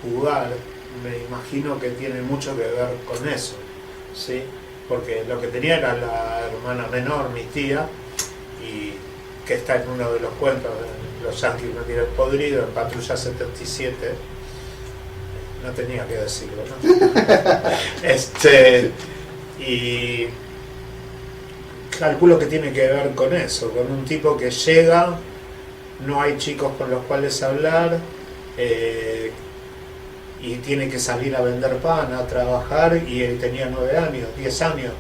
jugar, me imagino que tiene mucho que ver con eso, ¿sí? Porque lo que tenía era la hermana menor, mi tía, y que está en uno de los cuentos de Los Yankees no tienen podrido, en Patrulla 77, no tenía que decirlo, ¿no? Y calculo que tiene que ver con eso, con un tipo que llega, no hay chicos con los cuales hablar, y tiene que salir a vender pan, a trabajar, y él tenía 9 años, 10 años,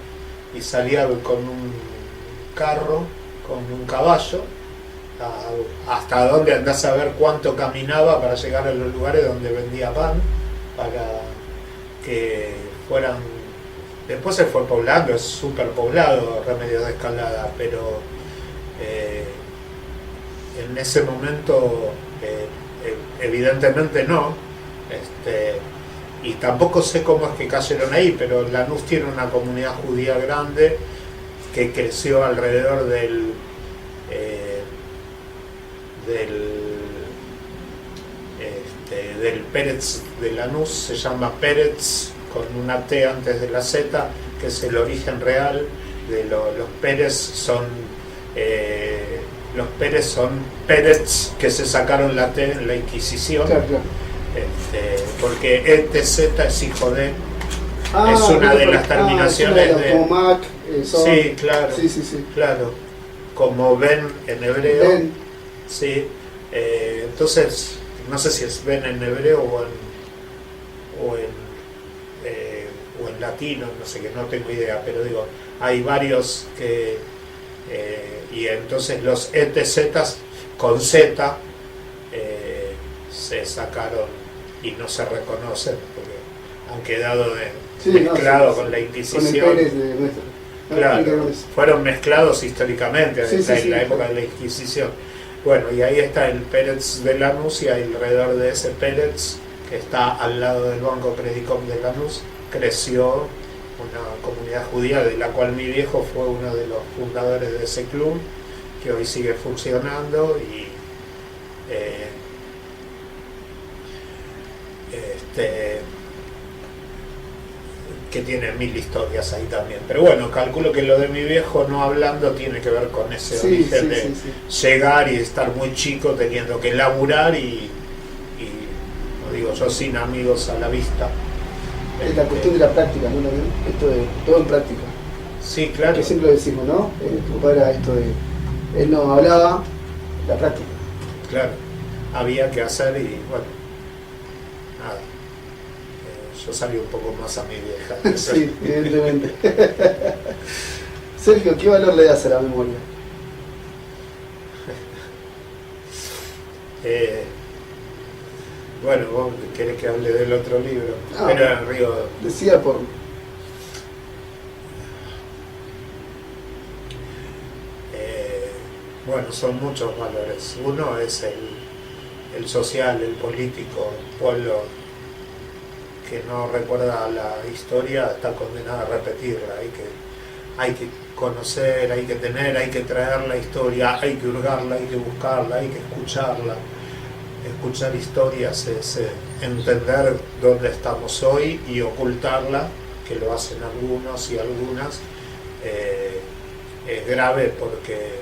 y salía con un carro, con un caballo, hasta donde andás a ver cuánto caminaba para llegar a los lugares donde vendía pan, para que fueran... Después se fue poblando, es súper poblado Remedios de Escalada, pero en ese momento evidentemente no. Y tampoco sé cómo es que cayeron ahí, pero Lanús tiene una comunidad judía grande que creció alrededor del Pérez de Lanús, se llama Pérez con una T antes de la Z, que es el origen real de los Pérez. Los Pérez son Pérez que se sacaron la T en la Inquisición. Claro. Porque ETZ es hijo de, es una de las terminaciones de como Mac, sí, claro, sí. Claro, como Ben en hebreo, Ben. Sí, entonces no sé si es Ben en hebreo o en latino, no sé, que no tengo idea, pero digo, hay varios que y entonces los ETZ con Z se sacaron y no se reconocen porque han quedado mezclados con la Inquisición. Con el Pérez de nuestro. Claro, fueron mezclados históricamente en la época de la Inquisición. Bueno, y ahí está el Pérez de Lanús, y alrededor de ese Pérez, que está al lado del Banco Credicom de Lanús, creció una comunidad judía de la cual mi viejo fue uno de los fundadores de ese club, que hoy sigue funcionando. Y que tiene 1000 historias ahí también. Pero bueno, calculo que lo de mi viejo no hablando tiene que ver con ese origen de llegar y estar muy chico teniendo que laburar y no digo yo, sin amigos a la vista. Es la cuestión de la práctica, ¿no? Esto de todo en práctica. Sí, claro. Que siempre lo decimos, ¿no? Tu padre era esto de... Él no hablaba, la práctica. Claro, había que hacer y bueno, nada. Yo salí un poco más a mi vieja. Sí, evidentemente. Sergio, ¿qué valor le das a la memoria? Bueno, vos querés que hable del otro libro. No, Pero en Río... Decía por... Bueno, son muchos valores. Uno es el social, el político, el pueblo que no recuerda la historia está condenado a repetirla. Hay que conocer, hay que tener, hay que traer la historia, hay que hurgarla, hay que buscarla, hay que escucharla. Escuchar historias es entender dónde estamos hoy y ocultarla, que lo hacen algunos y algunas. Es grave porque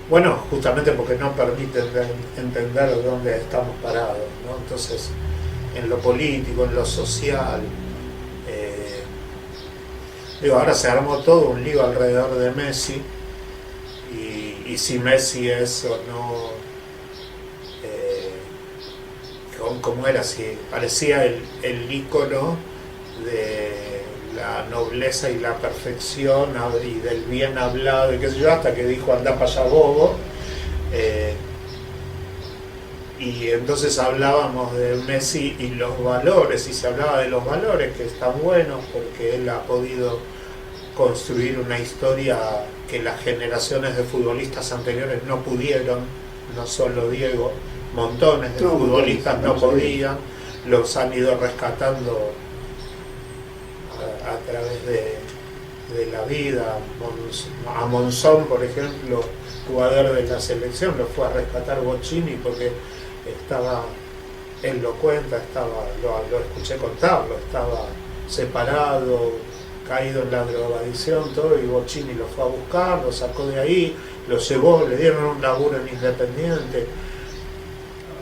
bueno, justamente porque no permiten entender dónde estamos parados, ¿no? Entonces, en lo político, en lo social, ahora se armó todo un lío alrededor de Messi, y si Messi es o no, ¿cómo era? Si parecía el ícono de la nobleza y la perfección y del bien hablado y qué sé yo, hasta que dijo anda para allá bobo, y entonces hablábamos de Messi y los valores, y se hablaba de los valores que están buenos porque él ha podido construir una historia que las generaciones de futbolistas anteriores no pudieron, no solo Diego, montones de futbolistas no podían, los han ido rescatando a través de la vida. A Monzón, por ejemplo, jugador de la selección, lo fue a rescatar Bocchini porque estaba, él lo cuenta, lo escuché contarlo, estaba separado, caído en la drogadicción, todo, y Bocchini lo fue a buscar, lo sacó de ahí, lo llevó, le dieron un laburo en Independiente.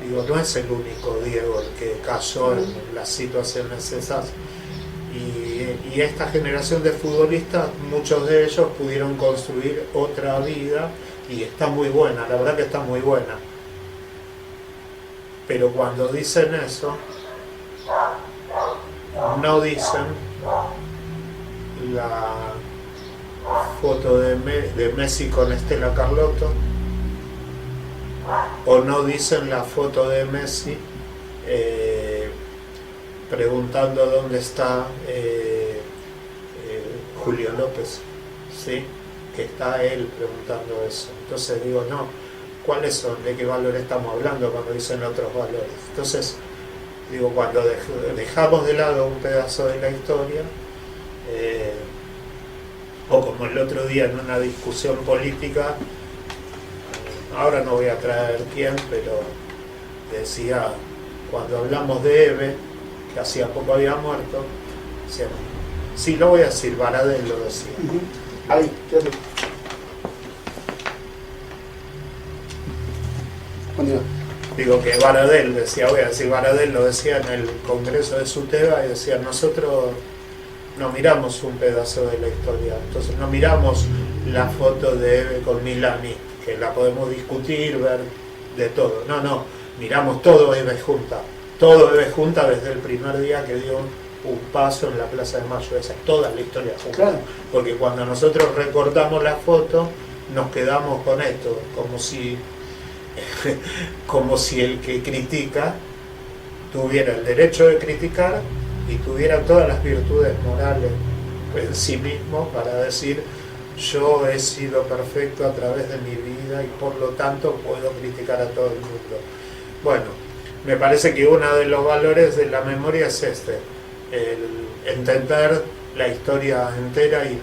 Digo, no es el único Diego el que cayó en las situaciones esas. Y esta generación de futbolistas, muchos de ellos pudieron construir otra vida y está muy buena, la verdad que está muy buena. Pero cuando dicen eso, no dicen la foto de Messi con Estela Carlotto, o no dicen la foto de Messi preguntando dónde está Julio López, ¿sí? Que está él preguntando eso. Entonces digo, no, ¿cuáles son? ¿De qué valor estamos hablando cuando dicen otros valores? Entonces digo, cuando dejamos de lado un pedazo de la historia, o como el otro día en una discusión política, ahora no voy a traer quién, pero decía, cuando hablamos de Eve, que hacía poco había muerto, decía, sí, lo voy a decir, Baradel lo decía. Ahí, fíjate. Continúa. Digo que Baradel decía, voy a decir, Baradel lo decía en el congreso de Suteba y decía, nosotros no miramos un pedazo de la historia, entonces no miramos la foto de Eve con Milani, que la podemos discutir, ver de todo, no, miramos todo Eve junta desde el primer día que dio un paso en la Plaza de Mayo, esa es toda la historia junta. Claro. Porque cuando nosotros recortamos la foto, nos quedamos con esto, como si el que critica tuviera el derecho de criticar y tuviera todas las virtudes morales en sí mismo para decir, yo he sido perfecto a través de mi vida y por lo tanto puedo criticar a todo el mundo. Bueno, me parece que uno de los valores de la memoria es el entender la historia entera y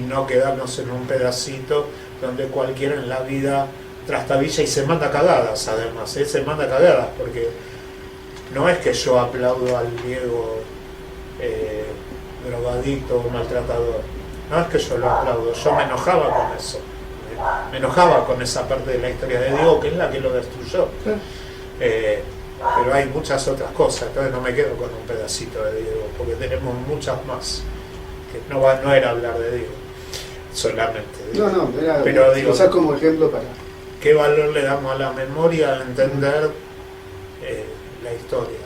no quedarnos en un pedacito donde cualquiera en la vida trastabilla y se manda cagadas, además, se manda cagadas porque no es que yo aplaudo al Diego drogadicto o maltratador, no es que yo lo aplaudo, yo me enojaba con eso, me enojaba con esa parte de la historia de Diego que es la que lo destruyó. Pero hay muchas otras cosas, entonces no me quedo con un pedacito de Diego, porque tenemos muchas más, que no era hablar de Diego solamente. Digo. No, era, pero digo, usar como ejemplo para... ¿Qué valor le damos a la memoria al entender la historia?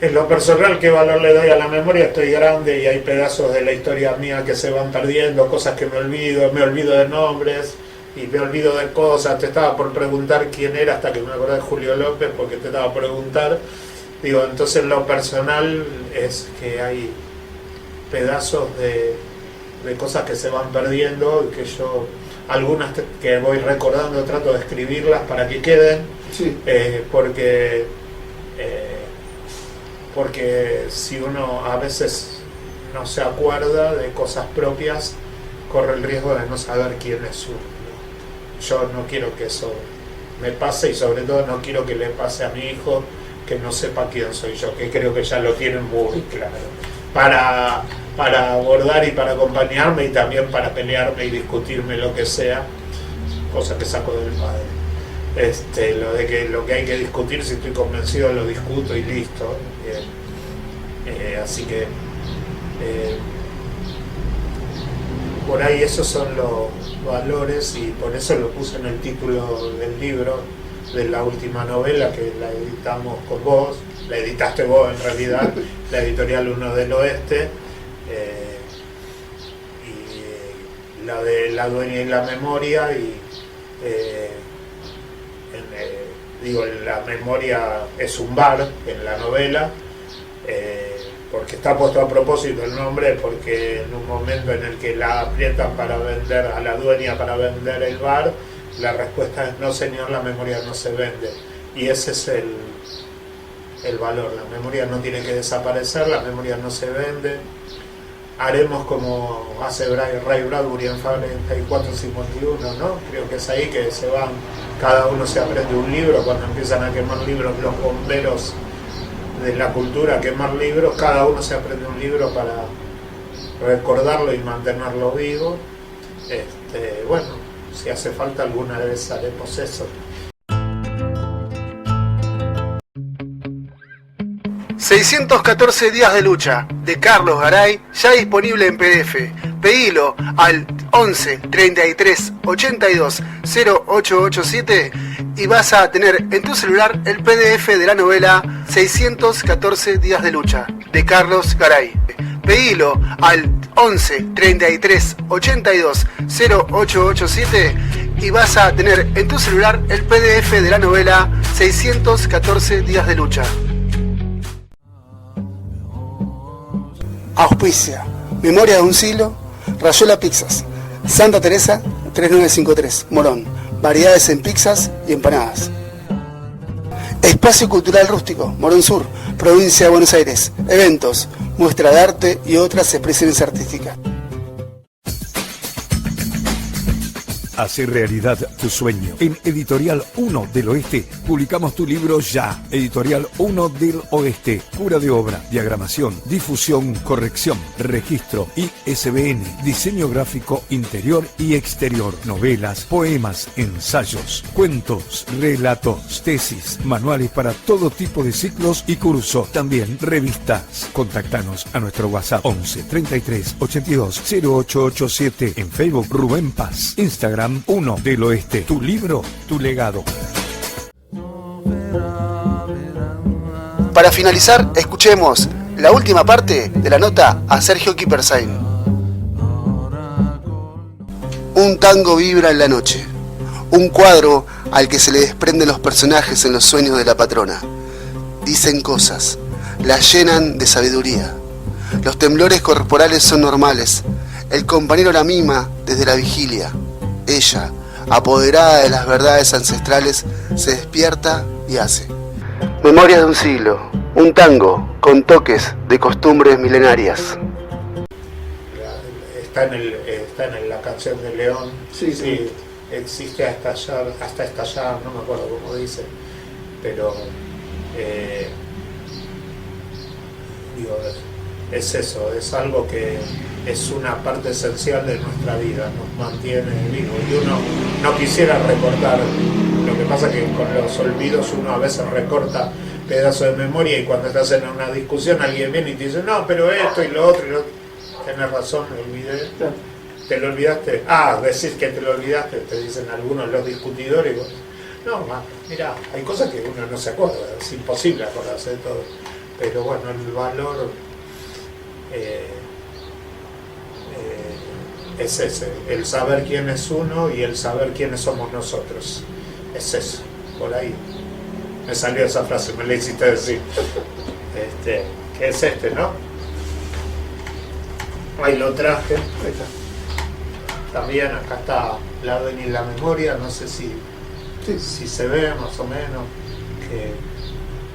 En lo personal, ¿qué valor le doy a la memoria? Estoy grande y hay pedazos de la historia mía que se van perdiendo, cosas que me olvido de nombres y me olvido de cosas. Te estaba por preguntar quién era hasta que me acordé de Julio López, porque te estaba por preguntar. Digo, entonces lo personal es que hay pedazos de cosas que se van perdiendo y que yo, algunas que voy recordando, trato de escribirlas para que queden, Sí. Porque si uno a veces no se acuerda de cosas propias, corre el riesgo de no saber quién es uno, ¿no? Yo no quiero que eso me pase y sobre todo no quiero que le pase a mi hijo que no sepa quién soy yo, que creo que ya lo tienen muy claro, para abordar y para acompañarme y también para pelearme y discutirme lo que sea, cosa que saco del padre. Lo de que lo que hay que discutir, si estoy convencido lo discuto y listo. Así que por ahí esos son los valores y por eso lo puse en el título del libro, de la última novela que la editamos con vos, la editaste vos en realidad, la editorial Uno del Oeste, y la de La Dueña y la Memoria y digo, la memoria es un bar en la novela, porque está puesto a propósito el nombre, porque en un momento en el que la aprietan para vender a la dueña, para vender el bar, la respuesta es: no señor, la memoria no se vende. Y ese es el valor, la memoria no tiene que desaparecer, la memoria no se vende. Haremos como hace Ray Bradbury en Fahrenheit 451, ¿no? Creo que es ahí que se van, cada uno se aprende un libro, cuando empiezan a quemar libros los bomberos de la cultura, a quemar libros, cada uno se aprende un libro para recordarlo y mantenerlo vivo. Bueno, si hace falta alguna vez haremos eso. 614 días de lucha, de Carlos Garay, ya disponible en PDF. Pedilo al 11 33 82 0887 y vas a tener en tu celular el PDF de la novela 614 días de lucha, de Carlos Garay. Pedilo al 11 33 82 0887 y vas a tener en tu celular el PDF de la novela 614 días de lucha. Auspicia Memoria de un siglo, Rayuela Pizzas, Santa Teresa 3953, Morón. Variedades en pizzas y empanadas. Espacio Cultural Rústico, Morón Sur, Provincia de Buenos Aires. Eventos, muestra de arte y otras expresiones artísticas. Hacer realidad tu sueño. En Editorial 1 del Oeste publicamos tu libro ya. Editorial 1 del Oeste. Cura de obra, diagramación, difusión, corrección, registro, ISBN, diseño gráfico interior y exterior, novelas, poemas, ensayos, cuentos, relatos, tesis, manuales para todo tipo de ciclos y cursos. También revistas. Contactanos a nuestro WhatsApp 11 33 82 0887. En Facebook Rubén Paz. Instagram 1 del Oeste. Tu libro, tu legado. Para finalizar, escuchemos la última parte de la nota a Sergio Kippersain. Un tango vibra en la noche. Un cuadro al que se le desprenden los personajes en los sueños de la patrona. Dicen cosas, las llenan de sabiduría. Los temblores corporales son normales. El compañero la mima desde la vigilia. Ella, apoderada de las verdades ancestrales, se despierta y hace. Memorias de un siglo, un tango con toques de costumbres milenarias. Está en la canción de León. Sí. Existe hasta estallar, no me acuerdo cómo dice, pero Digo, es eso, es algo que es una parte esencial de nuestra vida, nos mantiene vivos. Y uno no quisiera recortar, lo que pasa que con los olvidos uno a veces recorta pedazos de memoria y cuando estás en una discusión alguien viene y te dice, no, pero esto y lo otro, tenés razón, me olvidé. ¿Te lo olvidaste? Ah, decís que te lo olvidaste, te dicen algunos los discutidores. No, mira, hay cosas que uno no se acuerda, es imposible acordarse de todo. Pero bueno, el valor es ese, el saber quién es uno y el saber quiénes somos nosotros. Es eso, por ahí. Me salió esa frase, me la hiciste decir. Que es ¿no? Ahí lo traje. Ahí está. También acá está la Dueña y la Memoria, no sé si se ve más o menos, que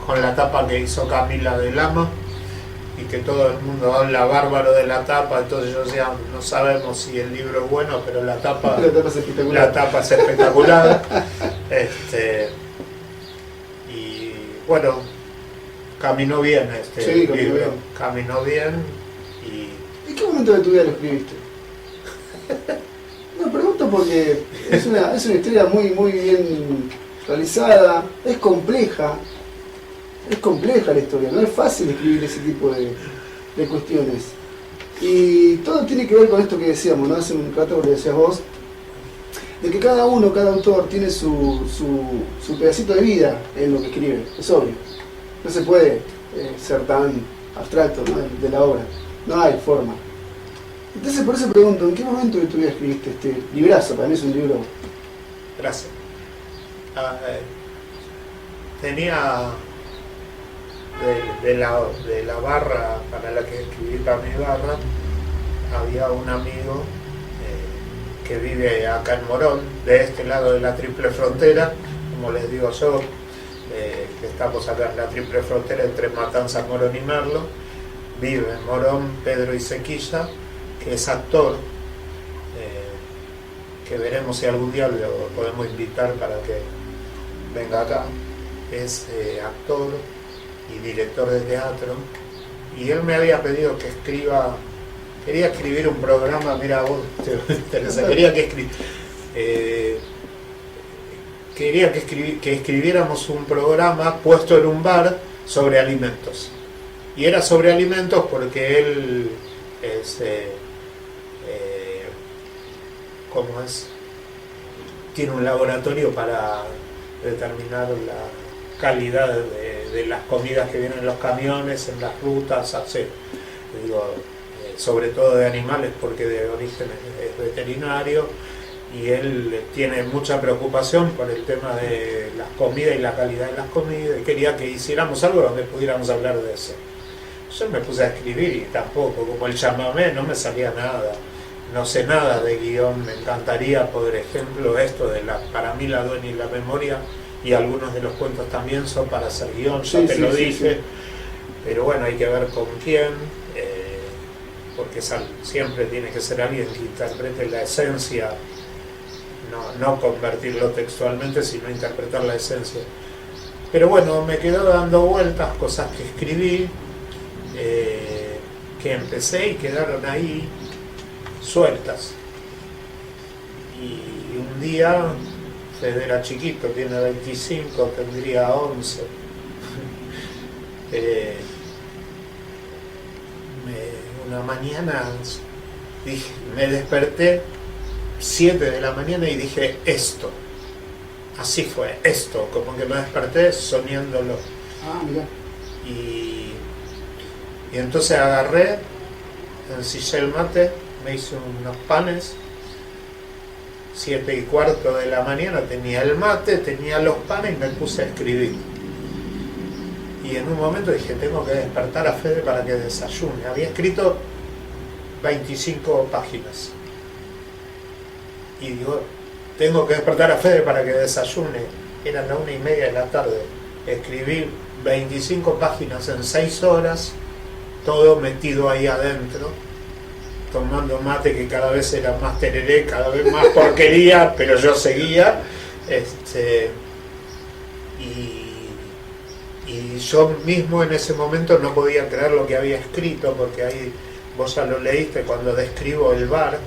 con la tapa que hizo Camila de Lama y que todo el mundo habla bárbaro de la tapa, entonces yo decía, no sabemos si el libro es bueno, pero la tapa es espectacular. Y bueno, caminó bien libro, caminó bien. ¿En qué momento de tu vida lo escribiste? No, pregunto porque es una historia muy bien realizada, es compleja la historia, no es fácil escribir ese tipo de cuestiones. Y todo tiene que ver con esto que decíamos, ¿no? Hace un rato que decías vos, de que cada autor tiene su pedacito de vida en lo que escribe, es obvio. No se puede ser tan abstracto, ¿no? de la obra, no hay forma. Entonces por eso pregunto, ¿en qué momento de tu vida escribiste este librazo? Para mí es un libro... Gracias. Tenía de la barra para la que escribí para mi barra, había un amigo que vive acá en Morón, de este lado de la triple frontera, como les digo yo, que estamos acá en la triple frontera entre Matanzas, Morón y Merlo. Vive en Morón, Pedro Isequilla, que es actor, que veremos si algún día lo podemos invitar para que venga acá. Es actor y director de teatro, y él me había pedido que quería escribir un programa, mira vos, quería que escribiéramos un programa puesto en un bar sobre alimentos. Y era sobre alimentos porque él tiene un laboratorio para determinar la calidad de las comidas que vienen en los camiones, en las rutas, sobre todo de animales porque de origen es veterinario, y él tiene mucha preocupación por el tema de las comidas y la calidad de las comidas, y quería que hiciéramos algo donde pudiéramos hablar de eso. Yo me puse a escribir y tampoco, como el chamamé, no me salía nada. No sé nada de guión, me encantaría, por ejemplo, esto para mí La Dueña y la Memoria, y algunos de los cuentos también son para hacer guión, ya te lo dije, pero bueno, hay que ver con quién, porque siempre tiene que ser alguien que interprete la esencia, no convertirlo textualmente, sino interpretar la esencia. Pero bueno, me quedó dando vueltas cosas que escribí, que empecé y quedaron ahí sueltas. Y un día, Fede era chiquito, tiene 25, tendría 11. Una mañana me desperté 7 de la mañana y dije, esto. Así fue, esto, como que me desperté soñándolo. Ah, mira. Y entonces agarré, ensillé el mate, me hice unos panes, 7:15 de la mañana, tenía el mate, tenía los panes y me puse a escribir. Y en un momento dije, tengo que despertar a Fede para que desayune. Había escrito 25 páginas. Y digo, tengo que despertar a Fede para que desayune. Eran las 1:30 de la tarde. Escribí 25 páginas en 6 horas, todo metido ahí adentro, tomando mate que cada vez era más tereré, cada vez más porquería, pero yo seguía. Y yo mismo en ese momento no podía creer lo que había escrito, porque ahí vos ya lo leíste cuando describo el bar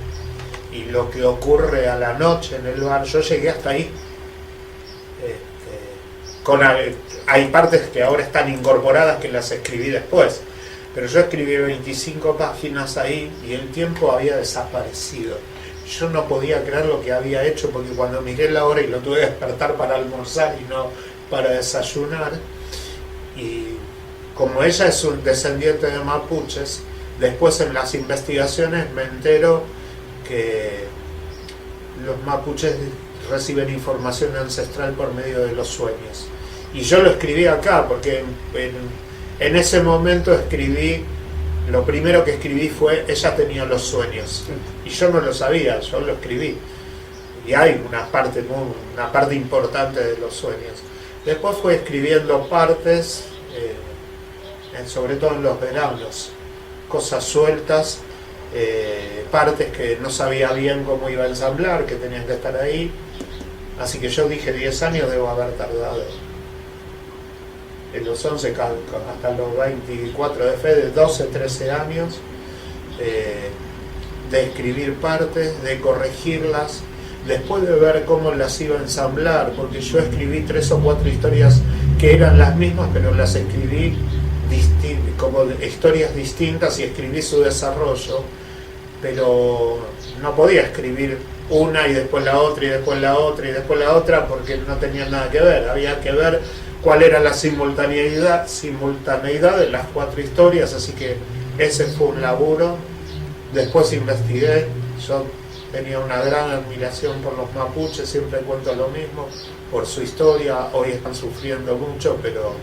y lo que ocurre a la noche en el bar. Yo llegué hasta ahí. Hay partes que ahora están incorporadas que las escribí después, pero yo escribí 25 páginas ahí y el tiempo había desaparecido. Yo no podía creer lo que había hecho, porque cuando miré la hora y lo tuve que despertar para almorzar y no para desayunar, y como ella es un descendiente de mapuches, después en las investigaciones me entero que los mapuches reciben información ancestral por medio de los sueños. Y yo lo escribí acá, porque en ese momento lo primero que escribí fue ella tenía los sueños. Y yo no lo sabía, yo lo escribí. Y hay una parte importante de los sueños. Después fue escribiendo partes, sobre todo en los veranos, cosas sueltas, partes que no sabía bien cómo iba a ensamblar, que tenían que estar ahí. Así que yo dije 10 años debo haber tardado. En los 11 hasta los 24 de fe, de 12, 13 años, de escribir partes, de corregirlas, después de ver cómo las iba a ensamblar, porque yo escribí 3 o 4 historias que eran las mismas, pero las escribí como historias distintas y escribí su desarrollo, pero no podía escribir una y después la otra y después la otra y después la otra, porque no tenía nada que ver. Había que ver cuál era la simultaneidad de las 4 historias, así que ese fue un laburo. Después investigué, yo tenía una gran admiración por los mapuches, siempre cuento lo mismo, por su historia. Hoy están sufriendo mucho, pero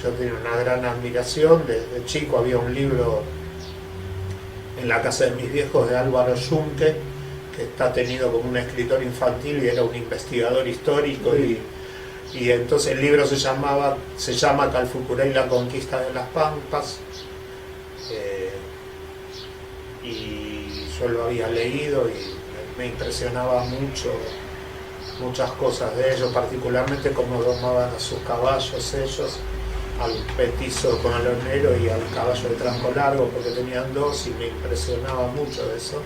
yo tenía una gran admiración. Desde chico había un libro en la casa de mis viejos de Álvaro Yunque, que está tenido como un escritor infantil y era un investigador histórico. Y entonces el libro se llama Calfucurá y la conquista de las Pampas, y yo lo había leído y me impresionaba mucho muchas cosas de ellos, particularmente cómo domaban a sus caballos ellos, al petizo con alonero y al caballo de tranco largo, porque tenían 2, y me impresionaba mucho eso.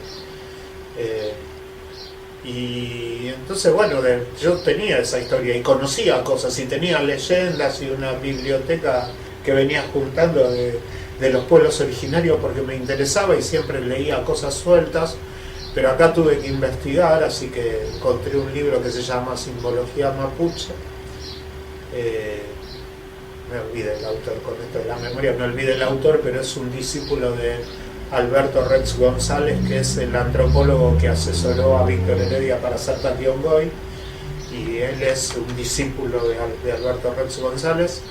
Y entonces, bueno, yo tenía esa historia y conocía cosas y tenía leyendas y una biblioteca que venía juntando de los pueblos originarios, porque me interesaba y siempre leía cosas sueltas, pero acá tuve que investigar, así que encontré un libro que se llama Simbología Mapuche. Me olvidé el autor, con esto de la memoria me olvidé el autor, pero es un discípulo de Alberto Rex González, que es el antropólogo que asesoró a Víctor Heredia para hacer Tationgoy, y él es un discípulo de Alberto Rex González.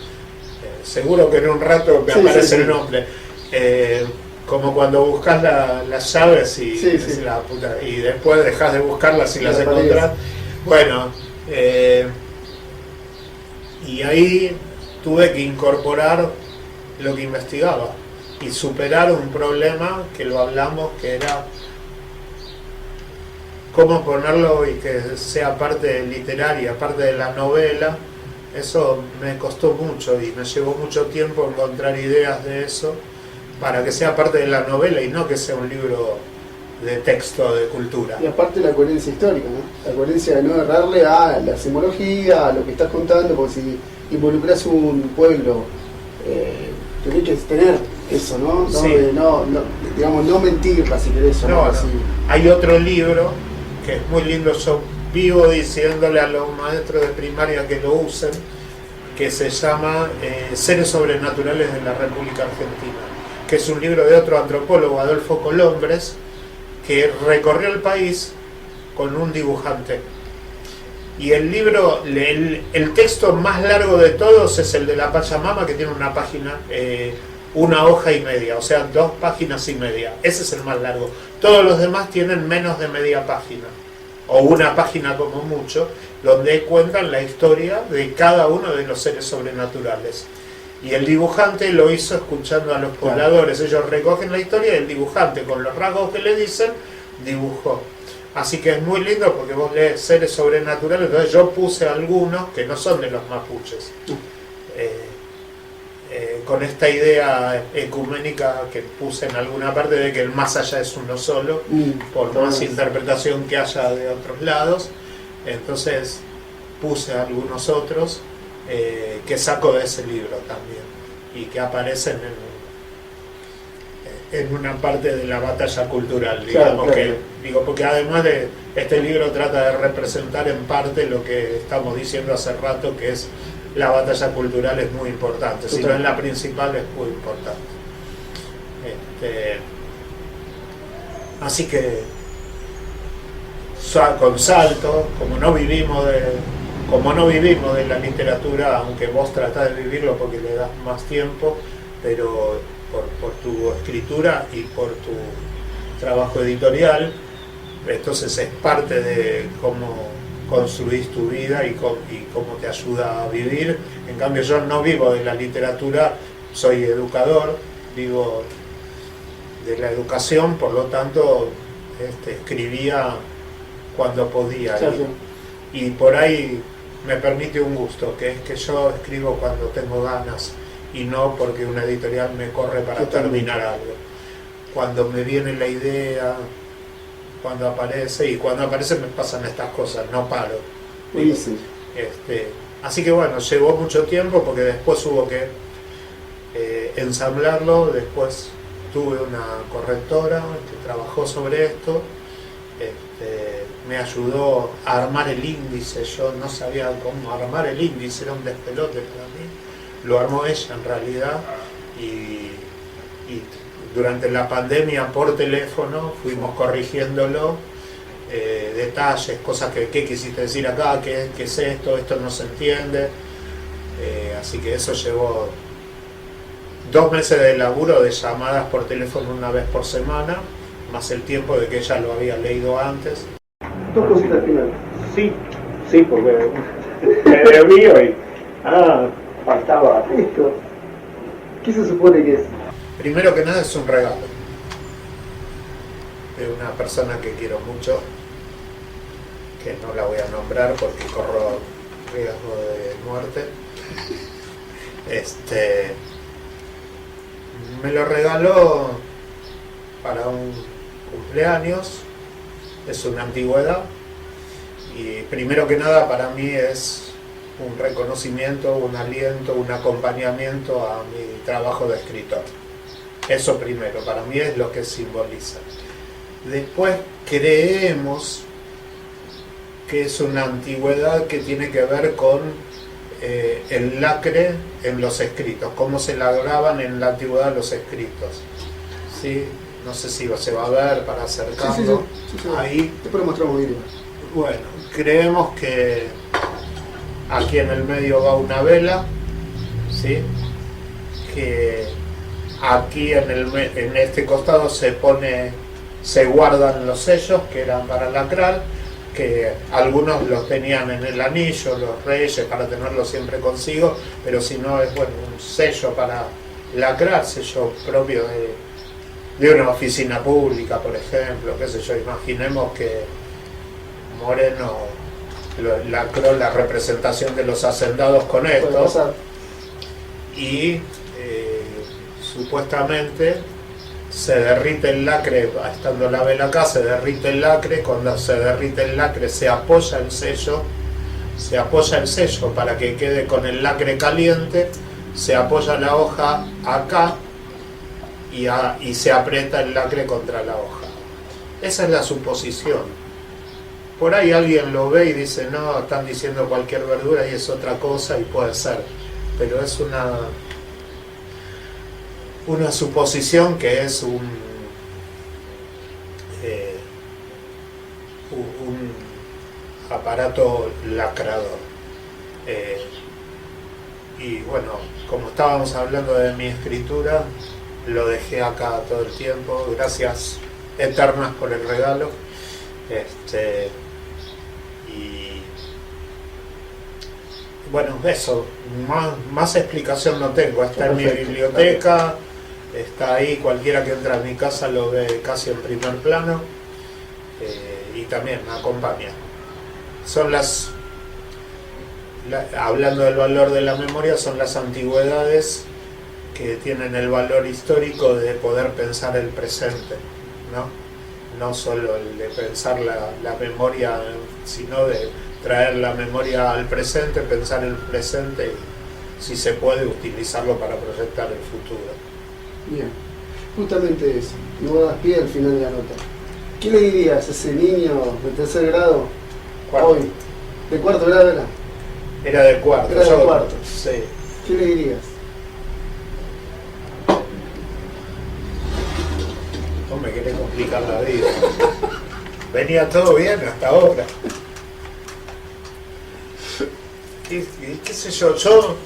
Seguro que en un rato me aparece el nombre, como cuando buscas las llaves y la puta, y después dejas de buscarlas y las encontrás. Bueno, y ahí tuve que incorporar lo que investigaba y superar un problema que lo hablamos, que era cómo ponerlo y que sea parte literaria, parte de la novela. Eso me costó mucho y me llevó mucho tiempo encontrar ideas de eso para que sea parte de la novela y no que sea un libro de texto de cultura. Y aparte la coherencia histórica, ¿no? La coherencia de no errarle a la simbología, a lo que estás contando, porque si involucras un pueblo, tenés que tener eso, ¿no? Digamos, no mentirla, si querés llamarlo así. Hay otro libro que es muy lindo, yo vivo diciéndole a los maestros de primaria que lo usen, que se llama Seres Sobrenaturales de la República Argentina, que es un libro de otro antropólogo, Adolfo Colombres, que recorrió el país con un dibujante. Y el libro, el texto más largo de todos es el de la Pachamama, que tiene una página, una hoja y media, o sea, 2 páginas y media. Ese es el más largo. Todos los demás tienen menos de media página, o una página como mucho, donde cuentan la historia de cada uno de los seres sobrenaturales. Y el dibujante lo hizo escuchando a los pobladores. Ellos recogen la historia y el dibujante, con los rasgos que le dicen, dibujó. Así que es muy lindo porque vos lees seres sobrenaturales. Entonces yo puse algunos que no son de los mapuches. con esta idea ecuménica que puse en alguna parte de que el más allá es uno solo, por más interpretación que haya de otros lados. Entonces puse algunos otros que saco de ese libro también y que aparecen en una parte de la batalla cultural, digamos. Claro. Que digo, porque además de este libro trata de representar en parte lo que estamos diciendo hace rato, que es la batalla cultural es muy importante, si no es la principal, es muy importante. Así que con Salto, como no vivimos de la literatura, aunque vos tratás de vivirlo porque le das más tiempo, pero por tu escritura y por tu trabajo editorial, entonces es parte de cómo construís tu vida y cómo te ayuda a vivir. En cambio, yo no vivo de la literatura, soy educador, vivo de la educación, por lo tanto escribía cuando podía. Y por ahí me permite un gusto, que es que yo escribo cuando tengo ganas y no porque una editorial me corre para terminar algo. Cuando me viene la idea, cuando aparece me pasan estas cosas, no paro. Así que bueno, llevó mucho tiempo porque después hubo que ensamblarlo. Después tuve una correctora que trabajó sobre esto, me ayudó a armar el índice. Yo no sabía cómo armar el índice, era un despelote para mí. Lo armó ella en realidad, y durante la pandemia por teléfono fuimos corrigiéndolo, detalles, cosas que ¿qué quisiste decir acá? ¿Qué es esto? Esto no se entiende. Así que eso llevó 2 meses de laburo, de llamadas por teléfono una vez por semana, más el tiempo de que ella lo había leído antes. 2 cositas al final. Sí, porque me debí hoy. Faltaba esto. ¿Qué se supone que es? Primero que nada es un regalo de una persona que quiero mucho, que no la voy a nombrar porque corro riesgo de muerte. Me lo regaló para un cumpleaños, es una antigüedad, y primero que nada para mí es un reconocimiento, un aliento, un acompañamiento a mi trabajo de escritor. Eso primero, para mí es lo que simboliza. Después creemos que es una antigüedad que tiene que ver con el lacre en los escritos, cómo se labraban en la antigüedad los escritos. ¿Sí? No sé si se va a ver para acercarlo. Sí. Ahí. Después lo mostramos bien. Bueno, creemos que aquí en el medio va una vela, ¿sí? Que aquí en este costado se guardan los sellos que eran para lacrar, que algunos los tenían en el anillo, los reyes, para tenerlos siempre consigo, pero si no es bueno un sello para lacrar, sello propio de una oficina pública, por ejemplo, qué sé yo. Imaginemos que Moreno lacró la representación de los hacendados con esto, y supuestamente se derrite el lacre, estando la vela acá, se derrite el lacre. Cuando se derrite el lacre se apoya el sello para que quede con el lacre caliente, se apoya la hoja acá y se aprieta el lacre contra la hoja. Esa es la suposición. Por ahí alguien lo ve y dice, no, están diciendo cualquier verdura y es otra cosa, y puede ser, pero es una suposición que es un aparato lacrador. Y bueno, como estábamos hablando de mi escritura, lo dejé acá todo el tiempo. Gracias eternas por el regalo. Y bueno, eso, más explicación no tengo. Está en mi biblioteca, está ahí, cualquiera que entra a mi casa lo ve casi en primer plano, y también me acompaña. Son hablando del valor de la memoria, son las antigüedades que tienen el valor histórico de poder pensar el presente, no solo el de pensar la memoria, sino de traer la memoria al presente, pensar el presente y, si se puede, utilizarlo para proyectar el futuro. Bien, justamente eso. Y vos das pie al final de la nota. ¿Qué le dirías a ese niño de tercer grado hoy? ¿De cuarto grado era? Era de cuarto. Era de cuarto. Sí. ¿Qué le dirías? No me querés complicar la vida. Venía todo bien hasta ahora. ¿Qué sé yo?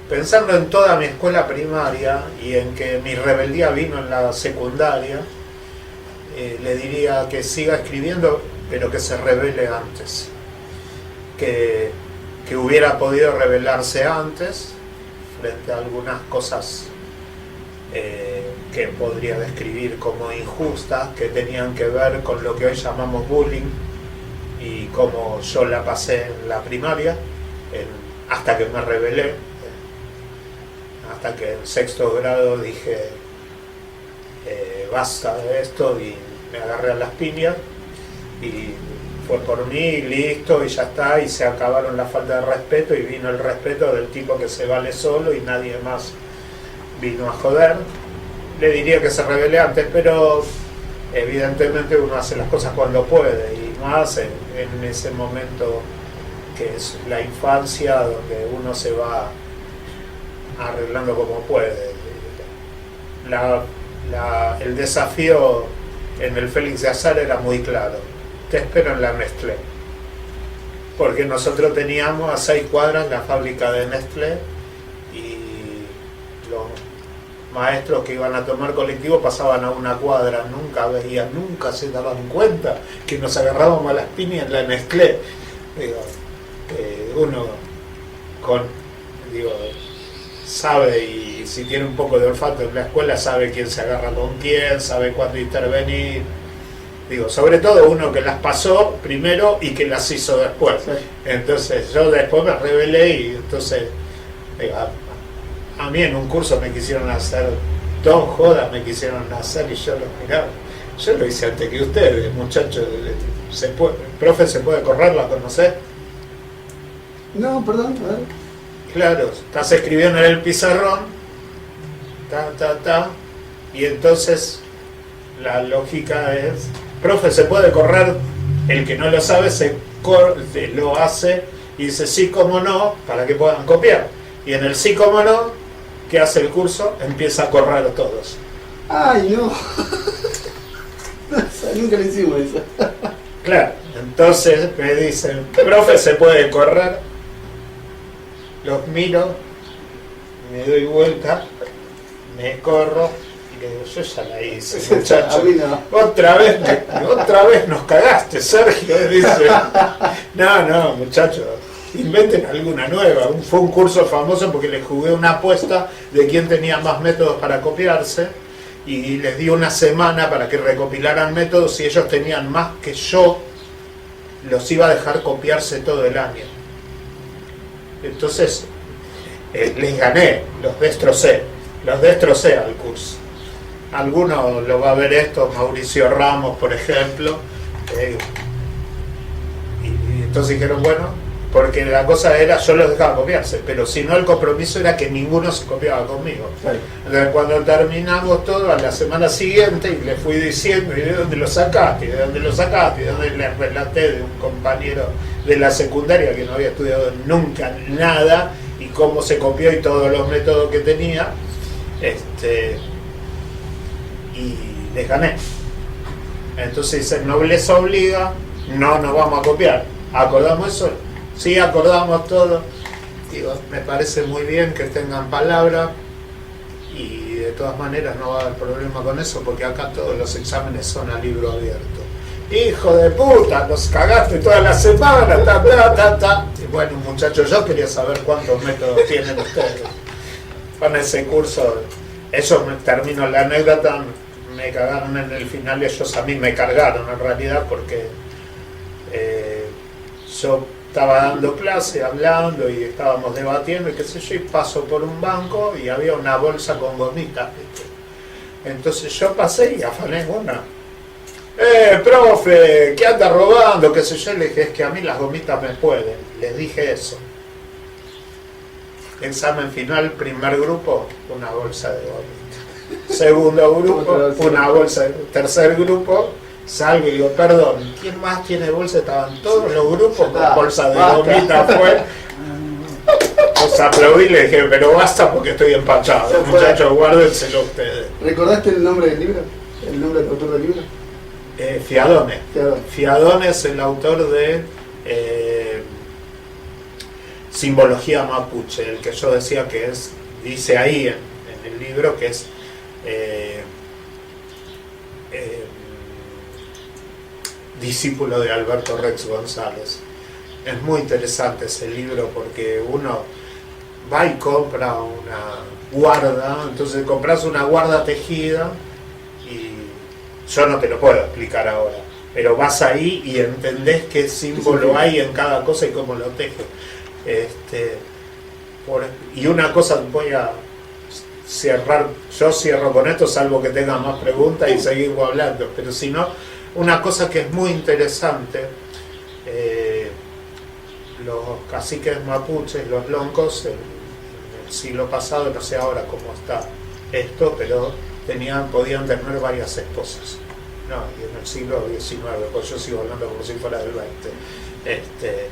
Pensando en toda mi escuela primaria y en que mi rebeldía vino en la secundaria, le diría que siga escribiendo, pero que se rebele antes. Que hubiera podido rebelarse antes frente a algunas cosas que podría describir como injustas, que tenían que ver con lo que hoy llamamos bullying y cómo yo la pasé en la primaria, hasta que me rebelé, hasta que en sexto grado dije basta de esto y me agarré a las piñas y fue por mí, listo, y ya está, y se acabaron la falta de respeto y vino el respeto del tipo que se vale solo y nadie más vino a joder. Le diría que se rebele antes, pero evidentemente uno hace las cosas cuando puede, y más en ese momento que es la infancia, donde uno se va arreglando como puede. El desafío en el Félix de Azar era muy claro: te espero en la Nestlé, porque nosotros teníamos a 6 cuadras la fábrica de Nestlé y los maestros que iban a tomar colectivo pasaban a una cuadra, nunca veían, nunca se daban cuenta que nos agarrábamos a las piñas en la Nestlé. Uno sabe, y si tiene un poco de olfato en la escuela, sabe quién se agarra con quién, sabe cuándo intervenir. Sobre todo uno que las pasó primero y que las hizo después. Sí. Entonces yo después me rebelé y entonces a mí en un curso me quisieron hacer Don Joda, me quisieron hacer y yo los miraba. Yo lo hice antes que ustedes, muchachos. ¿Profe se puede correr? ¿La conocés? No, perdón, a ver. Claro, estás escribiendo en el pizarrón, y entonces la lógica es: profe, ¿se puede correr? El que no lo sabe lo hace y dice sí, cómo no, para que puedan copiar. Y en el sí, cómo no, ¿qué hace el curso? Empieza a correr todos. ¡Ay, no! Nunca le hicimos eso. Claro, entonces me dicen: profe, ¿se puede correr? Los miro, me doy vuelta, me corro y le digo: yo ya la hice, muchacho. No. Otra vez nos cagaste, Sergio. Dice: no, muchachos, inventen alguna nueva. Fue un curso famoso porque les jugué una apuesta de quién tenía más métodos para copiarse y les di una semana para que recopilaran métodos. Si ellos tenían más que yo, los iba a dejar copiarse todo el año. Entonces les gané, los destrocé al curso. Alguno lo va a ver esto, Mauricio Ramos, por ejemplo, y entonces dijeron: bueno, porque la cosa era, yo los dejaba copiarse, pero si no, el compromiso era que ninguno se copiaba conmigo. Entonces cuando terminamos todo, a la semana siguiente, y le fui diciendo: ¿y de dónde lo sacaste? ¿De dónde lo sacaste? ¿De dónde les relaté de un compañero de la secundaria que no había estudiado nunca nada, y cómo se copió y todos los métodos que tenía, y les gané. Entonces dicen: nobleza obliga, no nos vamos a copiar. ¿Acordamos eso? Sí, acordamos todo. Me parece muy bien que tengan palabra, y de todas maneras no va a haber problema con eso, porque acá todos los exámenes son a libro abierto. Hijo de puta, nos cagaste toda la semana, Y bueno, muchachos, yo quería saber cuántos métodos tienen ustedes. Con ese curso, eso termino la anécdota, me cagaron en el final, ellos a mí me cargaron en realidad, porque yo estaba dando clase, hablando y estábamos debatiendo y qué sé yo, y paso por un banco y había una bolsa con gomitas, ¿viste? Entonces yo pasé y afané una. Profe, ¿qué anda robando? Qué sé yo, le dije, es que a mí las gomitas me pueden. Les dije eso. Examen final, primer grupo, una bolsa de gomitas. Segundo grupo, una bolsa. Tercer grupo, salgo y digo, perdón, ¿quién más tiene bolsa? Estaban todos los grupos con bolsa de gomitas. Fue. Los aplaudí y le dije, pero basta porque estoy empachado. Muchachos, guárdenselo ustedes. ¿Recordaste el nombre del libro? ¿El nombre del autor del libro? Fiadone. Fiadone es el autor de Simbología Mapuche, el que yo decía que es, dice ahí en el libro que es discípulo de Alberto Rex González. Es muy interesante ese libro porque uno va y compra una guarda, entonces compras una guarda tejida y yo no te lo puedo explicar ahora, pero vas ahí y entendés qué símbolo hay en cada cosa y cómo lo teje. Y una cosa, voy a cerrar, yo cierro con esto salvo que tengan más preguntas y seguimos hablando, pero si no, una cosa que es muy interesante, los caciques mapuches, los loncos, en el siglo pasado, no sé ahora cómo está esto, pero podían tener varias esposas. No, y en el siglo XIX, pues yo sigo hablando como si fuera del 20.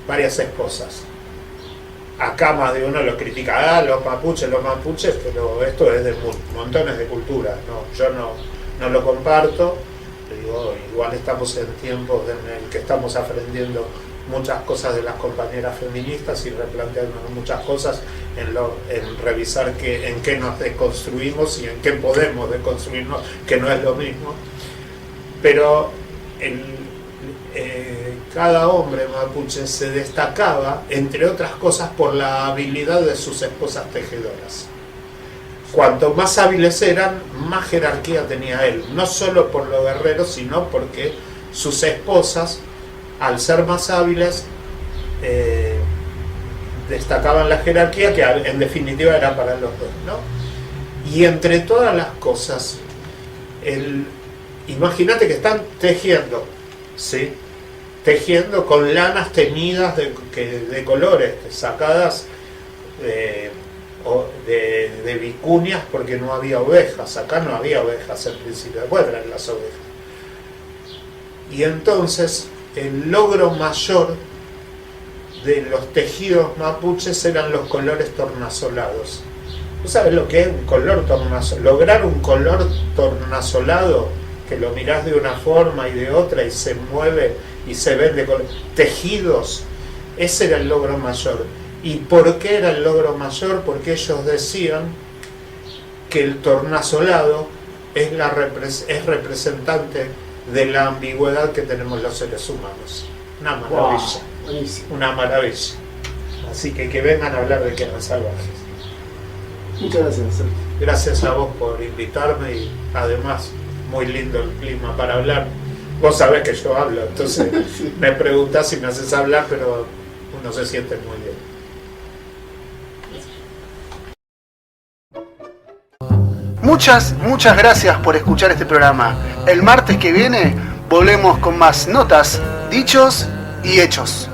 Varias esposas. Acá más de uno lo critica, los mapuches, pero esto es de montones de culturas, ¿no? Yo no lo comparto, digo, igual estamos en tiempos en el que estamos aprendiendo muchas cosas de las compañeras feministas y replanteando muchas cosas en revisar en qué nos desconstruimos y en qué podemos desconstruirnos, que no es lo mismo. Pero cada hombre mapuche se destacaba, entre otras cosas, por la habilidad de sus esposas tejedoras. Cuanto más hábiles eran, más jerarquía tenía él, no solo por lo guerrero, sino porque sus esposas, al ser más hábiles, destacaban la jerarquía, que en definitiva era para los dos, ¿no? Y entre todas las cosas, imagínate que están tejiendo, ¿sí? Tejiendo con lanas teñidas de colores, sacadas de vicuñas, porque no había ovejas. Acá no había ovejas en principio, después eran las ovejas. Y entonces el logro mayor de los tejidos mapuches eran los colores tornasolados. ¿Tú sabes lo que es un color tornasolado? Lograr un color tornasolado, que lo mirás de una forma y de otra y se mueve y se ven de color. Tejidos, ese era el logro mayor. ¿Y por qué era el logro mayor? Porque ellos decían que el tornasolado es representante de la ambigüedad que tenemos los seres humanos. Una maravilla. Buenísimo. Una maravilla. Así que vengan a hablar de Quedan Salvajes. Muchas gracias, Sergio. Gracias a vos por invitarme y además muy lindo el clima para hablar. Vos sabés que yo hablo, entonces Sí. me preguntás y me haces hablar, pero uno se siente muy bien. Muchas gracias por escuchar este programa. El martes que viene volvemos con más notas, dichos y hechos.